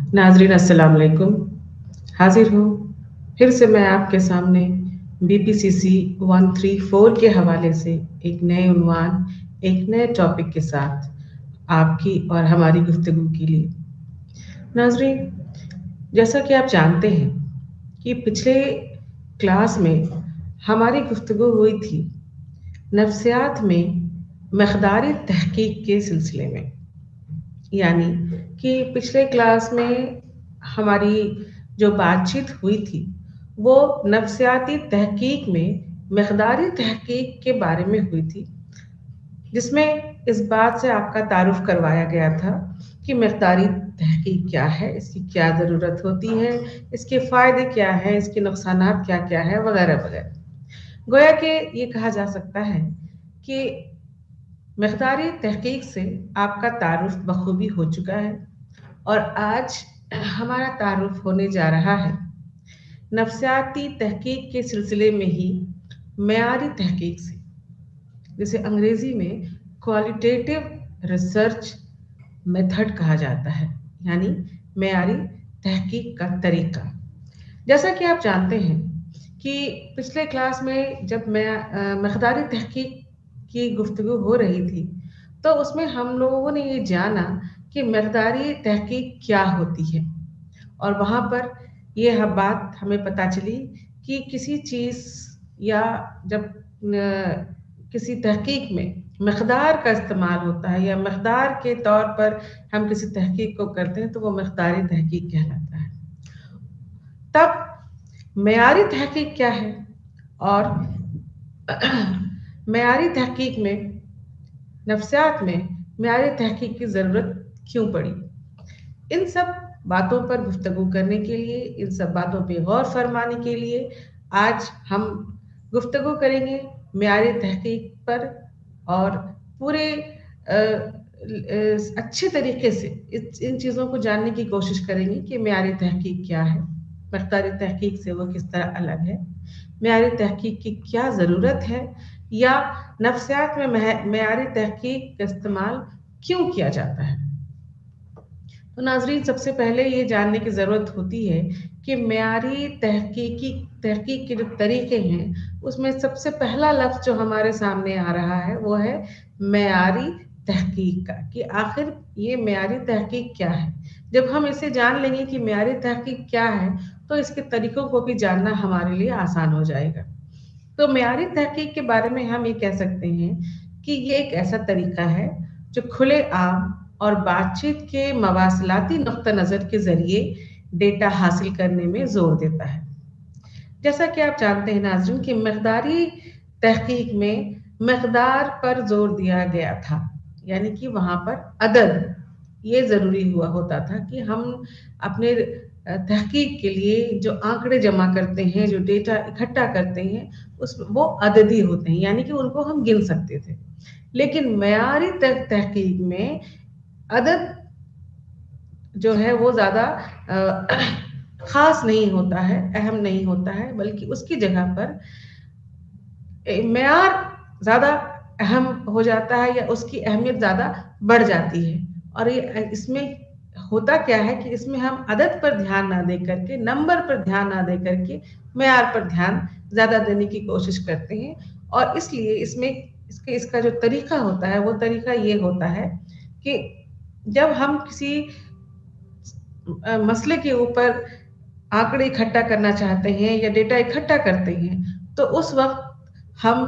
नाजरीन अस्सलाम वालेकुम। हाजिर हूँ फिर से मैं आपके सामने BPCC 134 के हवाले से एक नए उन्वान, एक नए टॉपिक के साथ आपकी और हमारी गुफ्तगू के लिए। नाजरीन, जैसा कि आप जानते हैं कि पिछले क्लास में हमारी गुफ्तगू हुई थी नफ्सियात में मकदारी तहकीक के सिलसिले में। यानी कि पिछले क्लास में हमारी जो बातचीत हुई थी वो नफ्सियाती तहकीक में मकदारी तहकीक के बारे में हुई थी, जिसमें इस बात से आपका तारुफ करवाया गया था कि मकदारी तहकीक क्या है, इसकी क्या ज़रूरत होती है, इसके फ़ायदे क्या हैं, इसके नुकसानात क्या क्या है, वगैरह वगैरह। गोया कि ये कहा जा सकता है कि मकदारी तहकीक से आपका तारुफ बखूबी हो चुका है और आज हमारा तारुफ होने जा रहा है नफ्सियाती तहकीक के सिलसिले में ही मेयारी तहकीक से, जिसे अंग्रेजी में क्वालिटेटिव रिसर्च मेथड कहा जाता है, यानी मेयारी तहकीक का तरीका। जैसा कि आप जानते हैं कि पिछले क्लास में जब मैं मकदारी तहकीक की गुफ्तगू हो रही थी तो उसमें हम लोगों ने ये जाना कि मकदारी तहकीक क्या होती है, और वहाँ पर ये बात हमें पता चली कि किसी चीज़ या जब किसी तहकीक में मकदार का इस्तेमाल होता है या मकदार के तौर पर हम किसी तहकीक को करते हैं तो वो मकदारी तहकीक कहलाता है। तब मेयारी तहकीक क्या है और मेयारी तहकीक में नफ्सियात में मेयारी तहकीक की ज़रूरत क्यों पड़ी, इन सब बातों पर गुफ्तगू करने के लिए, इन सब बातों पे गौर फरमाने के लिए आज हम गुफ्तगू करेंगे मेयारी तहकीक पर और पूरे अच्छे तरीके से इन चीज़ों को जानने की कोशिश करेंगे कि मेयारी तहकीक क्या है, मकदारी तहकीक से वो किस तरह अलग है, मेयारी तहकीक की क्या ज़रूरत है, या नफ्सियात में मेयारी तहकीक का इस्तेमाल क्यों किया जाता है। तो नाजरीन, सबसे पहले ये जानने की ज़रूरत होती है कि मेयारी तहकीक के जो तरीके हैं उसमें सबसे पहला लफ्ज़ जो हमारे सामने आ रहा है वो है मेयारी तहकीक का, कि आखिर ये मेयारी तहकीक क्या है। जब हम इसे जान लेंगे कि मेयारी तहकीक क्या है तो इसके तरीकों को भी जानना हमारे लिए आसान हो जाएगा। तो मेयारी तहकीक के बारे में हम ये कह सकते हैं कि ये एक ऐसा तरीका है जो खुले आम और बातचीत के मवासलाती नुक्ता नज़र के ज़रिए डेटा हासिल करने में ज़ोर देता है। जैसा कि आप जानते हैं नाज़रीन कि मकदारी तहकीक में मकदार पर ज़ोर दिया गया था, यानी कि वहाँ पर अदद ये ज़रूरी हुआ होता था कि हम अपने तहकीक के लिए जो आंकड़े जमा करते हैं, जो डेटा इकट्ठा करते हैं, वो अददी होते हैं, यानी कि उनको हम गिन सकते थे। लेकिन मेयारी तहकीक में अदद जो है वो ज़्यादा ख़ास नहीं होता है, अहम नहीं होता है, बल्कि उसकी जगह पर मेयार ज़्यादा अहम हो जाता है या उसकी अहमियत ज़्यादा बढ़ जाती है। और ये इसमें होता क्या है कि इसमें हम अदद पर ध्यान ना दे करके, नंबर पर ध्यान ना दे करके मेयार पर ध्यान ज़्यादा देने की कोशिश करते हैं, और इसलिए इसमें इसका जो तरीका होता है वो तरीका ये होता है कि जब हम किसी मसले के ऊपर आंकड़े इकट्ठा करना चाहते हैं या डेटा इकट्ठा करते हैं तो उस वक्त हम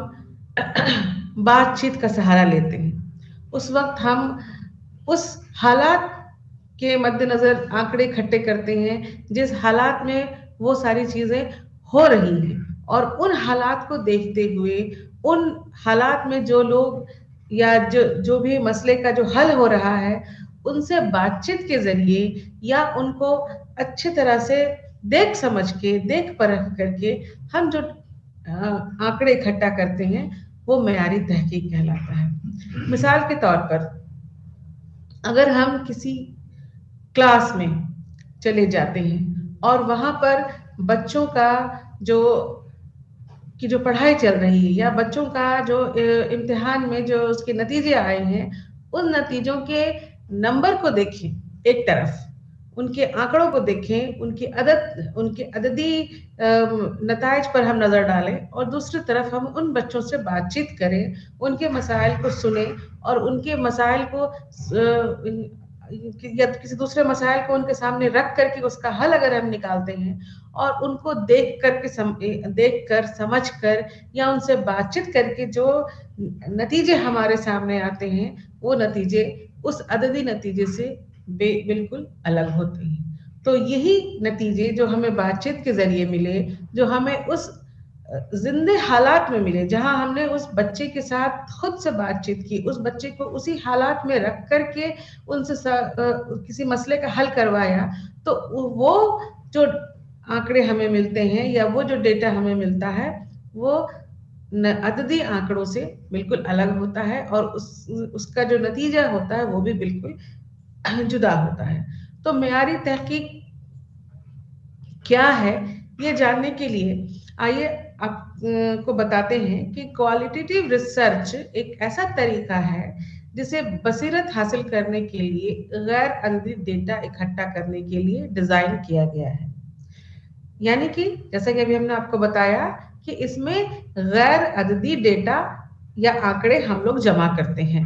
बातचीत का सहारा लेते हैं। उस वक्त हम उस हालात के मद्देनज़र आंकड़े इकट्ठे करते हैं जिस हालात में वो सारी चीज़ें हो रही हैं, और उन हालात को देखते हुए उन हालात में जो लोग या जो भी मसले का जो हल हो रहा है उनसे बातचीत के ज़रिए या उनको अच्छी तरह से देख समझ के, देख परख करके हम जो आंकड़े इकट्ठा करते हैं वो मेयारी तहकीक कहलाता है। मिसाल के तौर पर अगर हम किसी क्लास में चले जाते हैं और वहाँ पर बच्चों का जो पढ़ाई चल रही है या बच्चों का जो इम्तिहान में जो उसके नतीजे आए हैं उन नतीजों के नंबर को देखें एक तरफ, उनके आंकड़ों को देखें, उनके अददी नताइज पर हम नज़र डालें, और दूसरी तरफ हम उन बच्चों से बातचीत करें, उनके मसाइल को सुने, और उनके मसाइल को या किसी दूसरे मसाइल को उनके सामने रख करके उसका हल अगर हम निकालते हैं, और उनको देख कर समझ कर या उनसे बातचीत करके जो नतीजे हमारे सामने आते हैं, वो नतीजे उस अददी नतीजे से बिल्कुल अलग होते हैं। तो यही नतीजे जो हमें बातचीत के जरिए मिले, जो हमें उस जिंदे हालात में मिले, जहां हमने उस बच्चे के साथ खुद से बातचीत की, उस बच्चे को उसी हालात में रख करके उनसे किसी मसले का हल करवाया, तो वो जो आंकड़े हमें मिलते हैं या वो जो डेटा हमें मिलता है, वो अददी आंकड़ों से बिल्कुल अलग होता है, और उसका जो नतीजा होता है वो भी बिल्कुल जुदा होता है। तो मेयारी तहकीक क्या है, ये जानने के लिए आइए आपको बताते हैं कि क्वालिटेटिव रिसर्च एक ऐसा तरीका है जिसे बसीरत हासिल करने के लिए गैर अददी डेटा इकट्ठा करने के लिए डिजाइन किया गया है। यानी कि जैसा कि अभी हमने आपको बताया कि इसमें गैर अददी डेटा या आंकड़े हम लोग जमा करते हैं,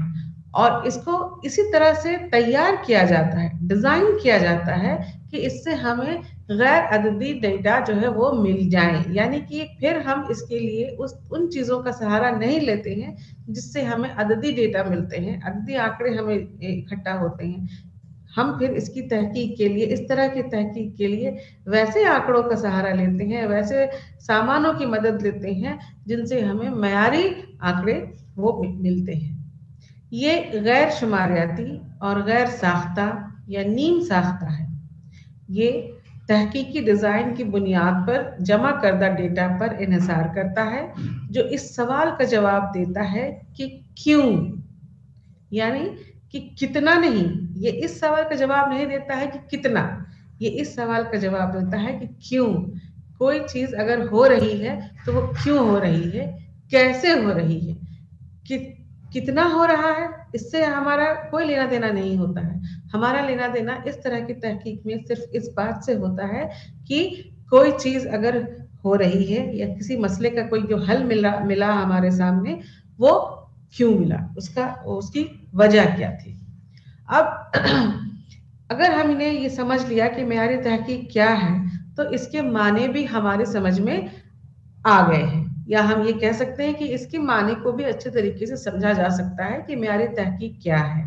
और इसको इसी तरह से तैयार किया जाता है, डिजाइन किया जाता है कि इससे हमें गैर अददी डेटा जो है वो मिल जाए। यानी कि फिर हम इसके लिए उन चीजों का सहारा नहीं लेते हैं जिससे हमें अददी डेटा मिलते हैं, अददी आंकड़े हमें इकट्ठा होते हैं। हम फिर इसकी तहकीक के लिए, इस तरह की तहकीक के लिए वैसे आंकड़ों का सहारा लेते हैं, वैसे सामानों की मदद लेते हैं जिनसे हमें मयारी आंकड़े वो मिलते हैं। ये गैर शुमारियाती और गैर साख्ता या नीम साख्ता है। ये तहकीकी डिजाइन की बुनियाद पर जमा करदा डेटा पर इन्हिसार करता है, जो इस सवाल का जवाब देता है कि क्यों, यानी कि कितना नहीं। ये इस सवाल का जवाब नहीं देता है कि कितना, ये इस सवाल का जवाब देता है कि क्यों। कोई चीज अगर हो रही है तो वो क्यों हो रही है, कैसे हो रही है, कि कितना हो रहा है, इससे हमारा कोई लेना देना नहीं होता है। हमारा लेना देना इस तरह की तहकीक में सिर्फ इस बात से होता है कि कोई चीज अगर हो रही है या किसी मसले का कोई जो हल मिला हमारे सामने, वो क्यों मिला, उसकी वजह क्या थी। अब अगर हमने ये समझ लिया कि मेयारी तहकीक क्या है, तो इसके माने भी हमारे समझ में आ गए हैं, या हम ये कह सकते हैं कि इसके माने को भी अच्छे तरीके से समझा जा सकता है कि मेयारी तहकीक क्या है।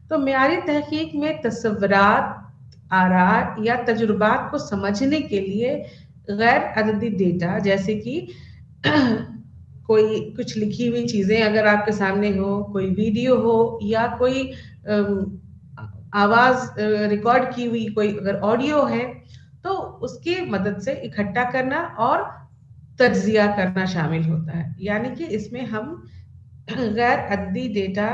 तो मेयारी तहकीक में तस्वुरात, आरा या तजुर्बात को समझने के लिए गैर अददी डेटा, जैसे कि कोई कुछ लिखी हुई चीजें अगर आपके सामने हो, कोई वीडियो हो, या कोई आवाज रिकॉर्ड की हुई कोई अगर ऑडियो है, तो उसकी मदद से इकट्ठा करना और तज्जिया करना शामिल होता है। यानी कि इसमें हम गैर अददी डेटा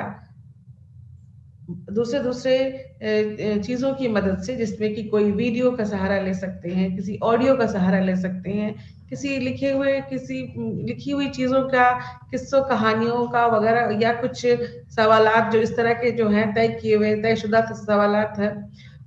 दूसरे चीजों की मदद से, जिसमें कि कोई वीडियो का सहारा ले सकते हैं, किसी ऑडियो का सहारा ले सकते हैं, किसी लिखी हुई चीजों का, किस्सों कहानियों का वगैरह, या कुछ सवालात जो इस तरह के जो हैं तय किए हुए तयशुदा सवालात हैं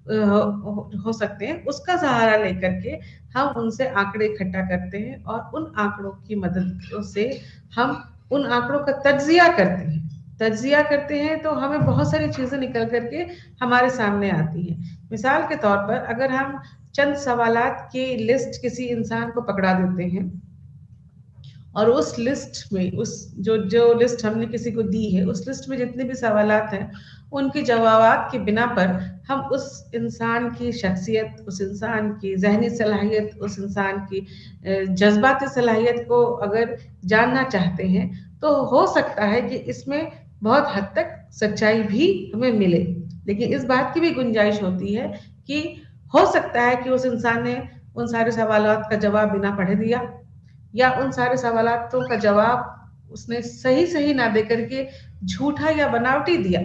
हो सकते हैं, उसका सहारा लेकर के हम उनसे आंकड़े इकट्ठा करते हैं, और उन आंकड़ों की मदद से हम उन आंकड़ों का तज्जिया करते हैं, तो हमें बहुत सारी चीजें निकल करके हमारे सामने आती हैं। मिसाल के तौर पर अगर हम चंद सवालात की लिस्ट किसी इंसान को पकड़ा देते हैं, और उस लिस्ट में जो लिस्ट हमने किसी को दी है, उस लिस्ट में जितने भी सवालात हैं, उनके जवाबात के बिना पर हम उस इंसान की शख्सियत, उस इंसान की जहनी सलाहियत, उस इंसान की जज्बाती सलाहियत को अगर जानना चाहते हैं, तो हो सकता है कि इसमें बहुत हद तक सच्चाई भी हमें मिले। लेकिन इस बात की भी गुंजाइश होती है कि हो सकता है कि उस इंसान ने उन सारे सवालात का जवाब बिना पढ़े दिया, या उन सारे सवालातों का जवाब उसने सही ना दे करके झूठा या बनावटी दिया,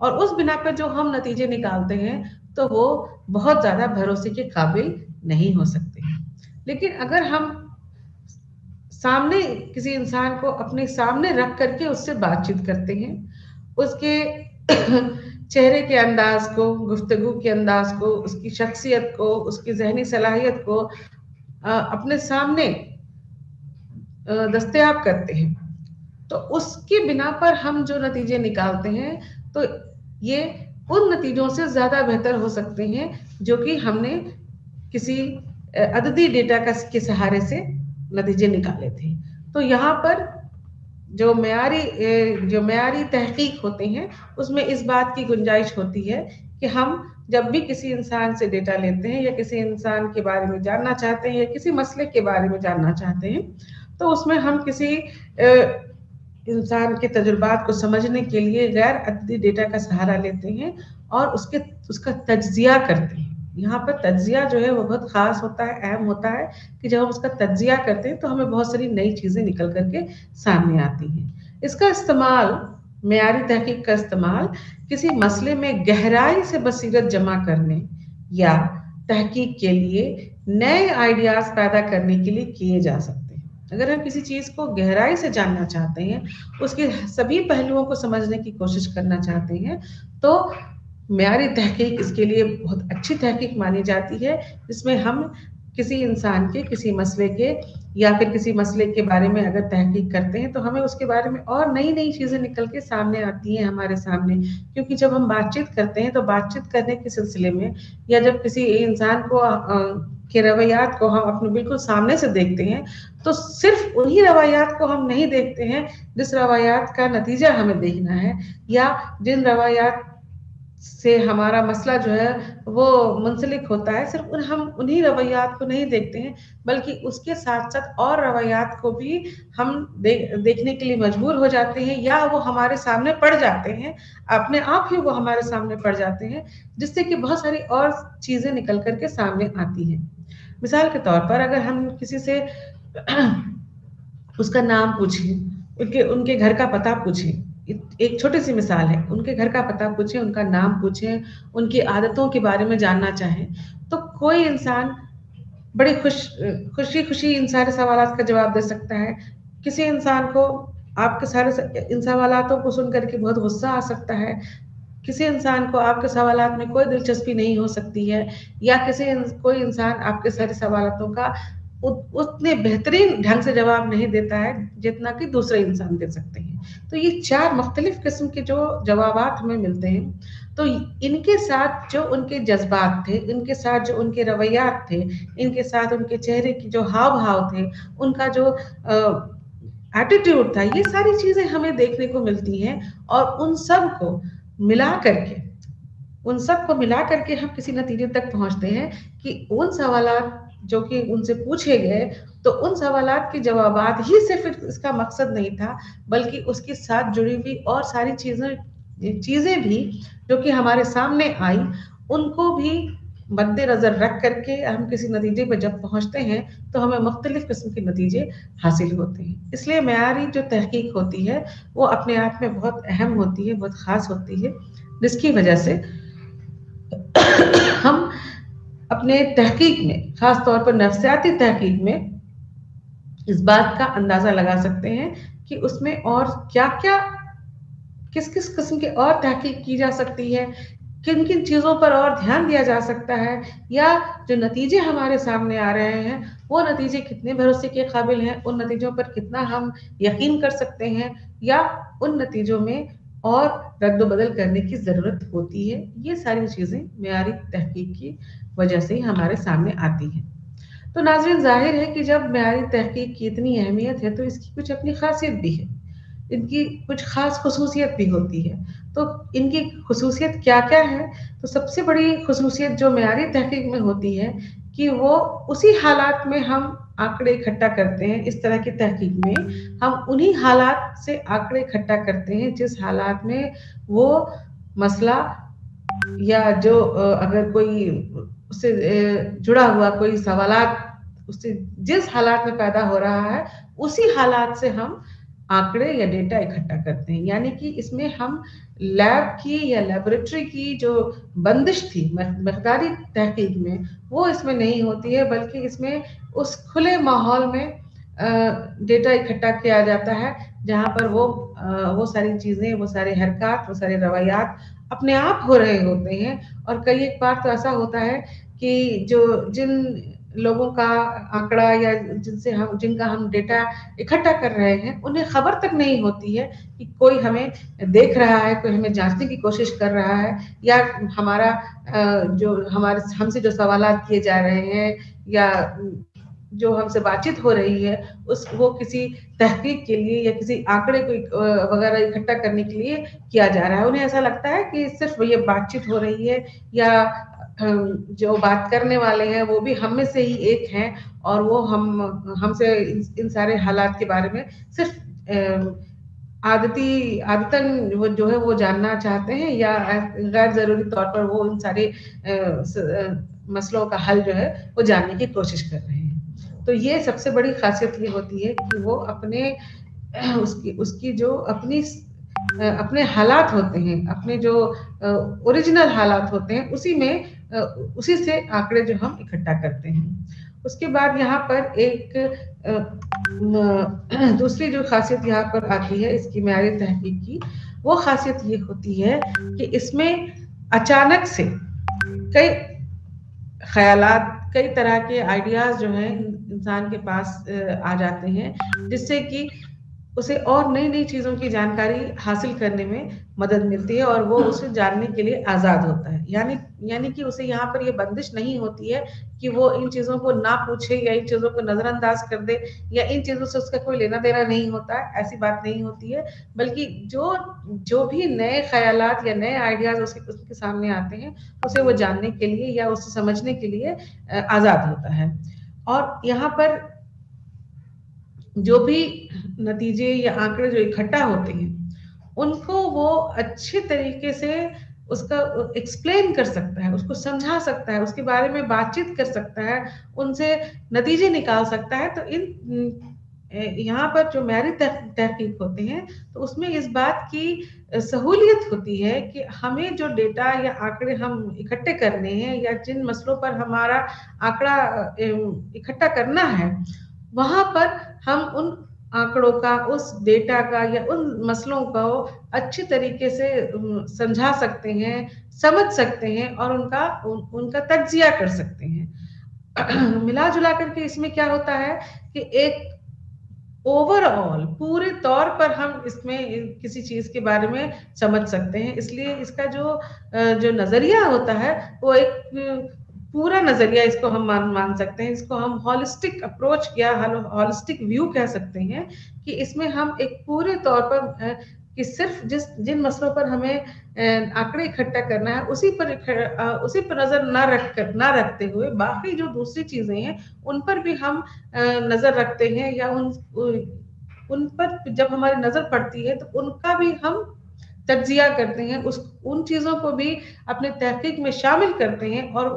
और उस बिना पर जो हम नतीजे निकालते हैं, तो वो बहुत ज्यादा भरोसे के काबिल नहीं हो सकते। लेकिन अगर हम सामने किसी इंसान को अपने सामने रख करके उससे बातचीत करते हैं, उसके चेहरे के अंदाज को, गुफ्तगू के अंदाज को, उसकी शख्सियत को, उसकी जहनी सलाहियत को अपने सामने दस्तयाब करते हैं, तो उसकी बिना पर हम जो नतीजे निकालते हैं तो ये उन नतीजों से ज्यादा बेहतर हो सकते हैं जो कि हमने किसी अददी डेटा के सहारे से नतीजे निकाले थे। तो यहाँ पर जो मेयारी तहकीक होते हैं उसमें इस बात की गुंजाइश होती है कि हम जब भी किसी इंसान से डेटा लेते हैं या किसी इंसान के बारे में जानना चाहते हैं या किसी मसले के बारे में जानना चाहते हैं, तो उसमें हम किसी इंसान के तजुर्बात को समझने के लिए गैर अददी डेटा का सहारा लेते हैं और उसका तज्जिया करते हैं। यहाँ पर तज्जिया जो है वो बहुत ख़ास होता है, अहम होता है कि जब हम उसका तज्जिया करते हैं तो हमें बहुत सारी नई चीज़ें निकल करके सामने आती हैं। इसका इस्तेमाल, मेयारी तहकीक का इस्तेमाल किसी मसले में गहराई से बसीरत जमा करने या तहकीक के लिए नए आइडियाज़ पैदा करने के लिए किए जा सकते हैं। अगर हम किसी चीज़ को गहराई से जानना चाहते हैं, उसके सभी पहलुओं को समझने की कोशिश करना चाहते हैं, तो मेयारी तहकीक इसके लिए बहुत अच्छी तहकीक मानी जाती है, जिसमें हम किसी इंसान के, किसी मसले के या फिर किसी मसले के बारे में अगर तहकीक करते हैं तो हमें उसके बारे में और नई नई चीज़ें निकल के सामने आती हैं हमारे सामने। क्योंकि जब हम बातचीत करते हैं तो बातचीत करने के सिलसिले में या जब किसी इंसान को के रवैयात को हम अपने बिल्कुल सामने से देखते हैं, तो सिर्फ उन्हीं रवैयात को हम नहीं देखते हैं जिस रवैयात का नतीजा हमें देखना है या जिन रवैयात से हमारा मसला जो है वो मुंसलिक होता है। सिर्फ हम उन्हीं रवैयात को नहीं देखते हैं, बल्कि उसके साथ साथ और रवैयात को भी हम देखने के लिए मजबूर हो जाते हैं या वो हमारे सामने पड़ जाते हैं, अपने आप ही वो हमारे सामने पड़ जाते हैं, जिससे कि बहुत सारी और चीज़ें निकल करके सामने आती हैं। मिसाल के तौर पर अगर हम किसी से उसका नाम पूछें, उनके घर का पता पूछें, एक छोटी सी मिसाल है, उनके घर का पता पूछें, उनका नाम पूछें, उनकी आदतों के बारे में जानना चाहें, तो कोई इंसान बड़ी खुशी इन सारे सवालात का जवाब दे सकता है। किसी इंसान को आपके सारे इन सवालातों को सुन करके बहुत गुस्सा आ सकता है, किसी इंसान को आपके सवालात में कोई दिलचस्पी नहीं हो सकती है या कोई इंसान आपके सारे सवालातों का उतने बेहतरीन ढंग से जवाब नहीं देता है जितना कि दूसरे इंसान दे सकते हैं। तो ये 4 मुख्तलिफ किस्म के जो जवाबात हमें मिलते हैं, तो इनके साथ जो उनके जज्बात थे, इनके साथ जो उनके रवैयात थे, इनके साथ उनके चेहरे की जो हाव-भाव थे, उनका जो एटीट्यूड था, ये सारी चीज़ें हमें देखने को मिलती हैं और उन सब को मिला करके हम किसी नतीजे तक पहुँचते हैं कि उन सवालात जो कि उनसे पूछे गए, तो उन सवालात के जवाबात ही सिर्फ इसका मकसद नहीं था, बल्कि उसके साथ जुड़ी हुई और सारी चीज़ें भी जो कि हमारे सामने आई, उनको भी मद्देनज़र रख करके हम किसी नतीजे पर जब पहुँचते हैं, तो हमें मुख्तलिफ किस्म के नतीजे हासिल होते हैं। इसलिए मेयारी जो तहकीक होती है, वो अपने आप में बहुत अहम होती है, बहुत ख़ास होती है, जिसकी वजह से हम अपने तहकीक में, ख़ास तौर पर नफ्सियाती तहकीक में, इस बात का अंदाज़ा लगा सकते हैं कि उसमें और क्या-क्या, किस-किस किस्म की और तहकीक की जा सकती है, किन-किन चीज़ों पर और ध्यान दिया जा सकता है, या जो नतीजे हमारे सामने आ रहे हैं, वो नतीजे कितने भरोसे के काबिल हैं, उन नतीजों पर कितना हम यकीन कर सकते हैं या उन नतीजों में और रद्द-बदल करने की ज़रूरत होती है। ये सारी चीज़ें मेयारी तहकीक की वजह से ही हमारे सामने आती हैं। तो नाज़रीन, ज़ाहिर है कि जब मेयारी तहकीक की इतनी अहमियत है, तो इसकी कुछ अपनी ख़ासियत भी है, इनकी कुछ ख़ास ख़ुसूसियत भी होती है। तो इनकी ख़ुसूसियत क्या-क्या है? तो सबसे बड़ी ख़ुसूसियत जो मेयारी तहकीक में होती है कि वो उसी हालात में हम आंकड़े इकट्ठा करते हैं। इस तरह की तहकीक में हम उन्हीं हालात से आंकड़े इकट्ठा करते हैं जिस हालात में वो मसला या जो अगर कोई उससे जुड़ा हुआ कोई सवालात उससे जिस हालात में पैदा हो रहा है, उसी हालात से हम आंकड़े या डेटा इकट्ठा करते हैं। यानी कि इसमें हम लैब की या लैबोरेटरी की जो बंदिश थी मकदारी तहकीक में, वो इसमें नहीं होती है, बल्कि इसमें उस खुले माहौल में डेटा इकट्ठा किया जाता है जहाँ पर वो सारी चीज़ें, वो सारे हरकत, वो सारे रवैयात अपने आप हो रहे होते हैं। और कई एक बार तो ऐसा होता है कि जिन लोगों का आंकड़ा या जिनका हम डेटा इकट्ठा कर रहे हैं, उन्हें खबर तक नहीं होती है कि कोई हमें देख रहा है, कोई हमें जांचने की कोशिश कर रहा है, या हमारा जो हमारे हमसे जो सवालात किए जा रहे हैं या जो हमसे बातचीत हो रही है, वो किसी तहकीक के लिए या किसी आंकड़े को वगैरह इकट्ठा करने के लिए किया जा रहा है। उन्हें ऐसा लगता है कि सिर्फ ये बातचीत हो रही है, या जो बात करने वाले हैं वो भी हम में से ही एक हैं, और वो हमसे इन सारे हालात के बारे में सिर्फ आदतन वो जो है वो जानना चाहते हैं, या गैर जरूरी तौर पर वो इन सारे मसलों का हल जो है वो जानने की कोशिश कर रहे हैं। तो ये सबसे बड़ी खासियत ये होती है कि वो उसकी जो अपने हालात होते हैं, अपने जो ओरिजिनल हालात होते हैं, उसी से आंकड़े जो हम इकट्ठा करते हैं। उसके बाद यहाँ पर एक दूसरी जो खासियत यहाँ पर आती है इसकी म्यारी तहकीक की, वो खासियत ये होती है कि इसमें अचानक से कई ख्यालात, कई तरह के आइडियाज जो हैं इंसान के पास आ जाते हैं, जिससे कि उसे और नई नई चीजों की जानकारी हासिल करने में मदद मिलती है, और वो उसे जानने के लिए आजाद होता है। यानी कि उसे यहाँ पर ये बंदिश नहीं होती है कि वो इन चीजों को ना पूछे या इन चीजों को नजरअंदाज कर दे, या इन चीजों से उसका कोई लेना देना नहीं होता है। ऐसी बात नहीं होती है, बल्कि जो भी नए ख्यालात या नए आइडियाज उसके सामने आते हैं, उसे वो जानने के लिए या उसे समझने के लिए आजाद होता है। और यहाँ पर जो भी नतीजे या आंकड़े जो इकट्ठा होते हैं, उनको वो अच्छे तरीके से उसका एक्सप्लेन कर सकता है, उसको समझा सकता है, उसके बारे में बातचीत कर सकता है, उनसे नतीजे निकाल सकता है। तो यहाँ पर जो म्यारी तहकीक होते हैं, तो उसमें इस बात की सहूलियत होती है कि हमें जो डेटा या आंकड़े हम इकट्ठे करने हैं, या जिन मसलों पर हमारा आंकड़ा इकट्ठा करना है, वहां पर हम उन आंकड़ों का, उस डेटा का या उन मसलों को अच्छी तरीके से समझा सकते हैं, समझ सकते हैं, और उनका तज्जिया कर सकते हैं। मिला जुला करके इसमें क्या होता है कि एक ओवरऑल पूरे तौर पर हम इसमें किसी चीज के बारे में समझ सकते हैं। इसलिए इसका जो नजरिया होता है, वो एक पूरा नजरिया इसको हम मान सकते हैं। इसको हम हॉलिस्टिक अप्रोच या हॉलिस्टिक व्यू कह सकते हैं, कि इसमें हम एक पूरे तौर पर कि सिर्फ जिन मसलों पर हमें आंकड़े इकट्ठा करना है, उसी पर नजर ना रखते हुए बाकी जो दूसरी चीजें हैं उन पर भी हम नजर रखते हैं, या उन पर जब हमारी नजर पड़ती है तो उनका भी हम तज्जिया करते हैं, उन चीजों को भी अपने तहकीक में शामिल करते हैं, और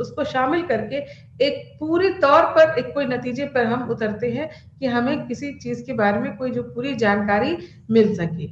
उसको शामिल करके एक पूरे तौर पर एक कोई नतीजे पर हम उतरते हैं कि हमें किसी चीज के बारे में कोई जो पूरी जानकारी मिल सके।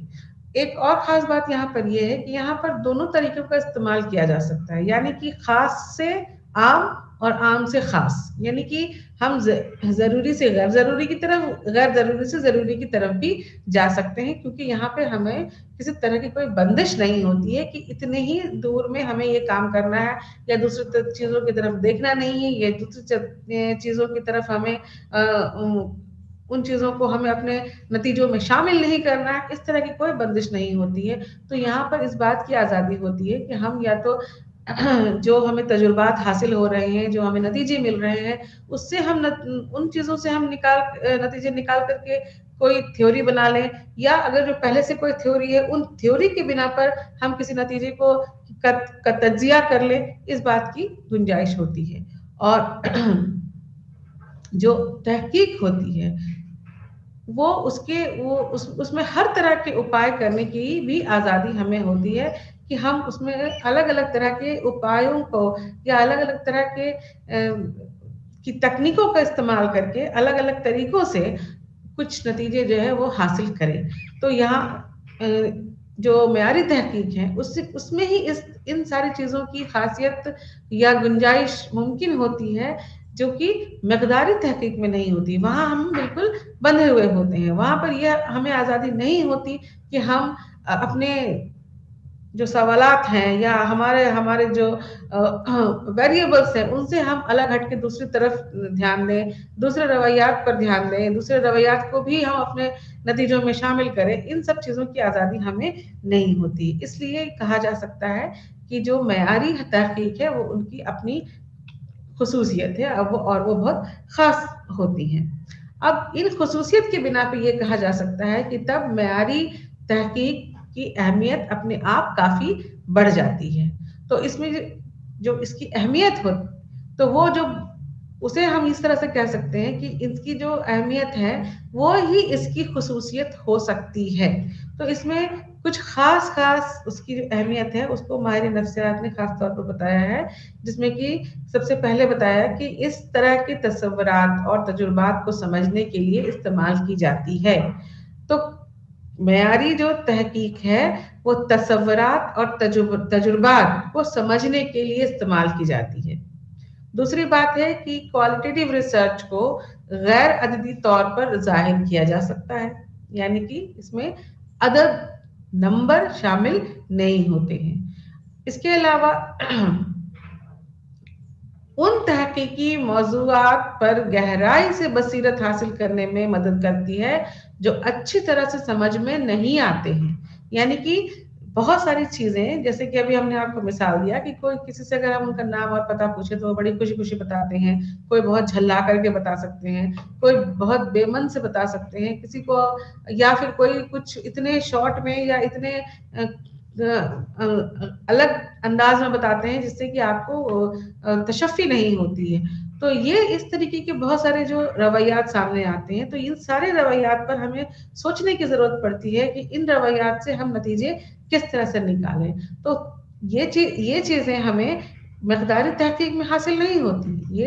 एक और खास बात यहाँ पर यह है कि यहाँ पर दोनों तरीकों का इस्तेमाल किया जा सकता है, यानी कि खास से आम और आम से खास, यानी कि हम जरूरी से गैर जरूरी की तरफ, गैर जरूरी से जरूरी की तरफ भी जा सकते हैं, क्योंकि यहाँ पे हमें किसी तरह की कोई बंदिश नहीं होती है कि इतने ही दूर में हमें ये काम करना है, या दूसरी चीजों की तरफ देखना नहीं है, या दूसरी चीजों की तरफ हमें उन चीजों को हमें अपने नतीजों में शामिल नहीं करना है। इस तरह की कोई बंदिश नहीं होती है। तो यहाँ पर इस बात की आजादी होती है कि हम या तो जो हमें तजुर्बात हासिल हो रहे हैं, जो हमें नतीजे मिल रहे हैं, उससे हम उन चीजों से हम नतीजे निकाल करके कोई थ्योरी बना लें, या अगर जो पहले से कोई थ्योरी है, उन थ्योरी के बिना पर हम किसी नतीजे का तज्जिया कर लें। इस बात की गुंजाइश होती है। और जो तहकीक होती है, वो उसमें हर तरह के उपाय करने की भी आजादी हमें होती है, कि हम उसमें अलग अलग तरह के उपायों को या अलग अलग तरह के की तकनीकों का इस्तेमाल करके अलग अलग तरीकों से कुछ नतीजे जो है वो हासिल करें। तो यहाँ जो म्यारी तहकीक है, उसमें ही इन सारी चीजों की खासियत या गुंजाइश मुमकिन होती है जो कि मकदारी तहकीक में नहीं होती। वहाँ हम बिल्कुल बंधे हुए होते हैं, वहाँ पर यह हमें आज़ादी नहीं होती कि हम अपने जो सवालात हैं या हमारे हमारे जो वेरिएबल्स हैं उनसे हम अलग हट के दूसरी तरफ ध्यान दें, दूसरे रवैयात पर ध्यान दें, दूसरे रवैयात को भी हम अपने नतीजों में शामिल करें। इन सब चीज़ों की आज़ादी हमें नहीं होती। इसलिए कहा जा सकता है कि जो मयारी तहकीक है वो उनकी अपनी खुसूसियत है और वो बहुत ख़ास होती हैं। अब इन खुसूसियत की बिना पे ये कहा जा सकता है कि तब मयारी तहकीक की अहमियत अपने आप काफ़ी बढ़ जाती है। तो इसमें जो इसकी अहमियत हो तो वो जो उसे हम इस तरह से कह सकते हैं कि इसकी जो अहमियत है वो ही इसकी खुसूसियत हो सकती है। तो इसमें कुछ खास उसकी जो अहमियत है उसको माहिर नफ्सियात ने खास तौर पर बताया है, जिसमें कि सबसे पहले बताया कि इस तरह के तसव्वुरात और तजुर्बात को समझने के लिए इस्तेमाल की जाती है। तो मयारी जो तहकीक है वो तसव्वुरात और तजुर्बात को समझने के लिए इस्तेमाल की जाती है। दूसरी बात है कि क्वालिटेटिव रिसर्च को गैर अददी तौर पर जाहिर किया जा सकता है, यानी कि इसमें अदद नंबर शामिल नहीं होते हैं। इसके अलावा उन तहकीकी मौज़ूआत पर गहराई से बसीरत हासिल करने में मदद करती है जो अच्छी तरह से समझ में नहीं आते हैं। यानी कि बहुत सारी चीज़ें, जैसे कि अभी हमने आपको मिसाल दिया कि कोई किसी से अगर हम उनका नाम और पता पूछे तो वो बड़ी खुशी-खुशी बताते हैं, कोई बहुत झल्ला करके बता सकते हैं, कोई बहुत बेमन से बता सकते हैं, किसी को या फिर कोई कुछ इतने शॉर्ट में या इतने अलग अंदाज में बताते हैं जिससे कि आपको तशफ़ी नहीं होती है। तो ये इस तरीके के बहुत सारे जो रवैयात सामने आते हैं, तो इन सारे रवैयात पर हमें सोचने की ज़रूरत पड़ती है कि इन रवैयात से हम नतीजे किस तरह से निकालें। तो ये चीज़ें हमें मकदारी तहकीक में हासिल नहीं होती।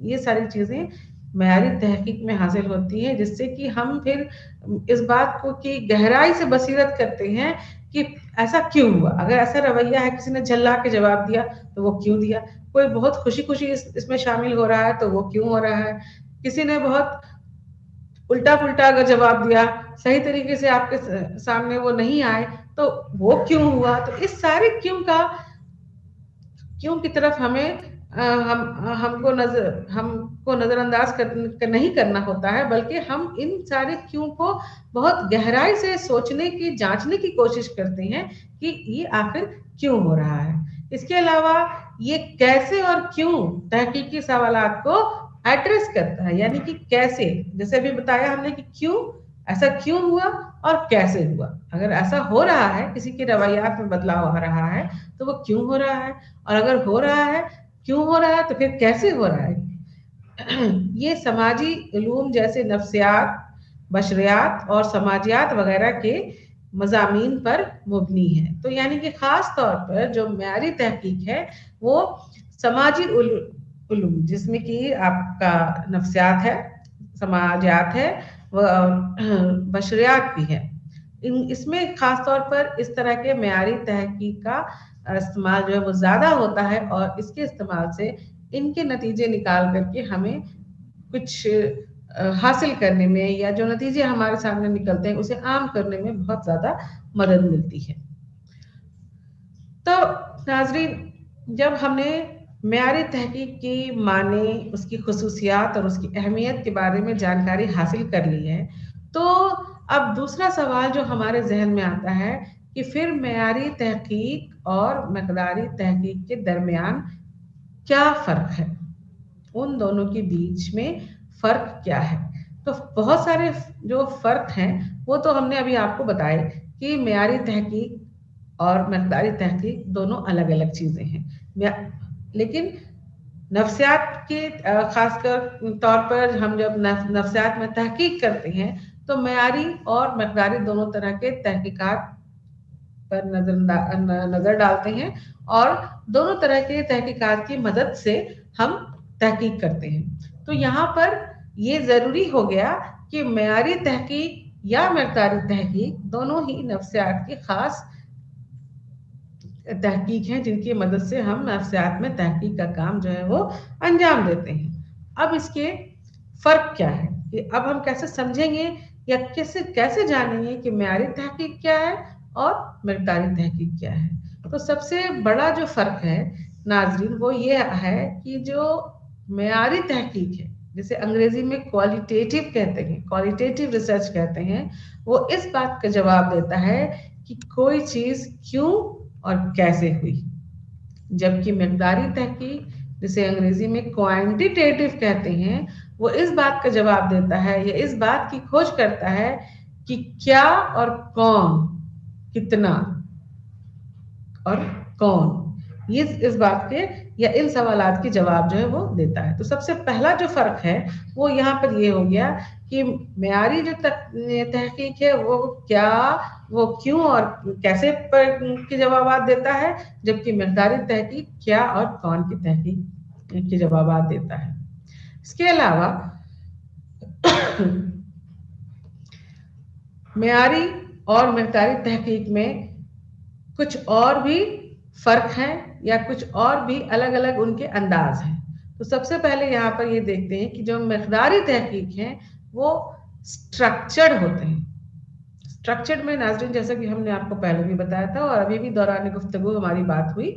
ये सारी चीज़ें मयारी तहकीक में हासिल होती हैं, जिससे कि हम फिर इस बात को की गहराई से बसीरत करते हैं कि ऐसा क्यों हुआ? अगर ऐसा रवैया है, किसी ने झल्ला के जवाब दिया, तो वो क्यों दिया? कोई बहुत खुशी-खुशी इसमें शामिल हो रहा है, तो वो क्यों हो रहा है? किसी ने बहुत उल्टा-पुल्टा अगर जवाब दिया, सही तरीके से आपके सामने वो नहीं आए, तो वो क्यों हुआ? तो इस सारे क्यों की तरफ हमें हमको नज़रअंदाज नहीं करना होता है, बल्कि हम इन सारे क्यों को बहुत गहराई से सोचने की, जाँचने की कोशिश करते हैं कि ये आखिर क्यों हो रहा है। इसके अलावा ये कैसे और क्यों तहकीकी सवालात को एड्रेस करता है, यानी कि कैसे, जैसे अभी बताया हमने कि क्यों, ऐसा क्यों हुआ और कैसे हुआ। अगर ऐसा हो रहा है, किसी के रवैयात में बदलाव आ रहा है, तो वो क्यों हो रहा है, और अगर हो रहा है, क्यों हो रहा है, तो फिर कैसे हो रहा है। ये समाजी उलूम जैसे नफ्सियात, बशरियात और समाजियात वगैरह के मज़ामीन पर मुबनी है। तो यानी कि ख़ास तौर पर जो मयारी तहकीक है, वो समाजी उलूम, जिसमें कि आपका नफ्सियात है, समाजियात है, बशरियात भी है। इसमें ख़ास तौर पर इस तरह के मयारी तहकीक का इस्तेमाल जो है वो ज़्यादा होता है, और इसके इस्तेमाल से इनके नतीजे निकाल करके हमें कुछ हासिल करने में, या जो नतीजे हमारे सामने निकलते हैं उसे आम करने में बहुत ज़्यादा मदद मिलती है। तो नाज़रीन, जब हमने मयारी तहकीक की माने, उसकी खुसूसियात और उसकी अहमियत के बारे में जानकारी हासिल कर ली है, तो अब दूसरा सवाल जो हमारे ज़हन में आता है कि फिर मयारी तहकीक और मकदारी तहकीक के दरमियान क्या फ़र्क है? उन दोनों के बीच में फ़र्क क्या है? तो बहुत सारे जो फ़र्क हैं, वो तो हमने अभी आपको बताए कि मयारी तहकीक और मकदारी तहकीक दोनों अलग-अलग चीज़ें हैं। लेकिन नफ्सियात के ख़ासकर तौर पर हम जब नफ्सियात में तहकीक करते हैं, तो मयारी और मकदारी दोनों तरह के तहकीकात पर नज़र डालते हैं, और दोनों तरह के तहकीकात की मदद से हम तहकीक करते हैं। तो यहाँ पर ये ज़रूरी हो गया कि मयारी तहकीक या मकदारी तहकीक दोनों ही नफ्सियात की ख़ास तहकीक हैं जिनकी मदद से हम नफ्सियात में तहकीक का काम जो है वो अंजाम देते हैं। अब इसके फ़र्क क्या है कि अब हम कैसे समझेंगे या कैसे कैसे जानेंगे कि मेयारी तहकीक क्या है और मिक़दारी तहकीक क्या है। तो सबसे बड़ा जो फ़र्क है नाज़रीन वो ये है कि जो मेयारी तहकीक है, जिसे अंग्रेज़ी में क्वालिटेटिव कहते हैं, क्वालिटेटिव रिसर्च कहते हैं, वो इस बात का जवाब देता है कि कोई चीज़ क्यों और कैसे हुई। जबकि मिक़दारी तहकीक, जिसे अंग्रेज़ी में क्वांटिटेटिव कहते हैं, वो इस बात का जवाब देता है या इस बात की खोज करता है कि क्या और कौन, कितना और कौन, ये इस बात के या इन सवालात के जवाब जो है वो देता है। तो सबसे पहला जो फ़र्क है वो यहाँ पर ये हो गया कि मेयारी जो तहकीक है वो क्या, वो क्यों और कैसे के जवाबात देता है, जबकि मिक़दारी तहकीक क्या और कौन की तहकीक के जवाबात देता है। इसके अलावा मेयारी और मिक़दारी तहकीक में कुछ और भी फ़र्क हैं या कुछ और भी अलग-अलग उनके अंदाज़ हैं। तो सबसे पहले यहाँ पर ये देखते हैं कि जो मिक़दारी तहकीक हैं वो स्ट्रक्चर्ड होते हैं। स्ट्रक्चर्ड में नाज़रीन जैसा कि हमने आपको पहले भी बताया था और अभी भी दौरान गुफ्तगू हमारी बात हुई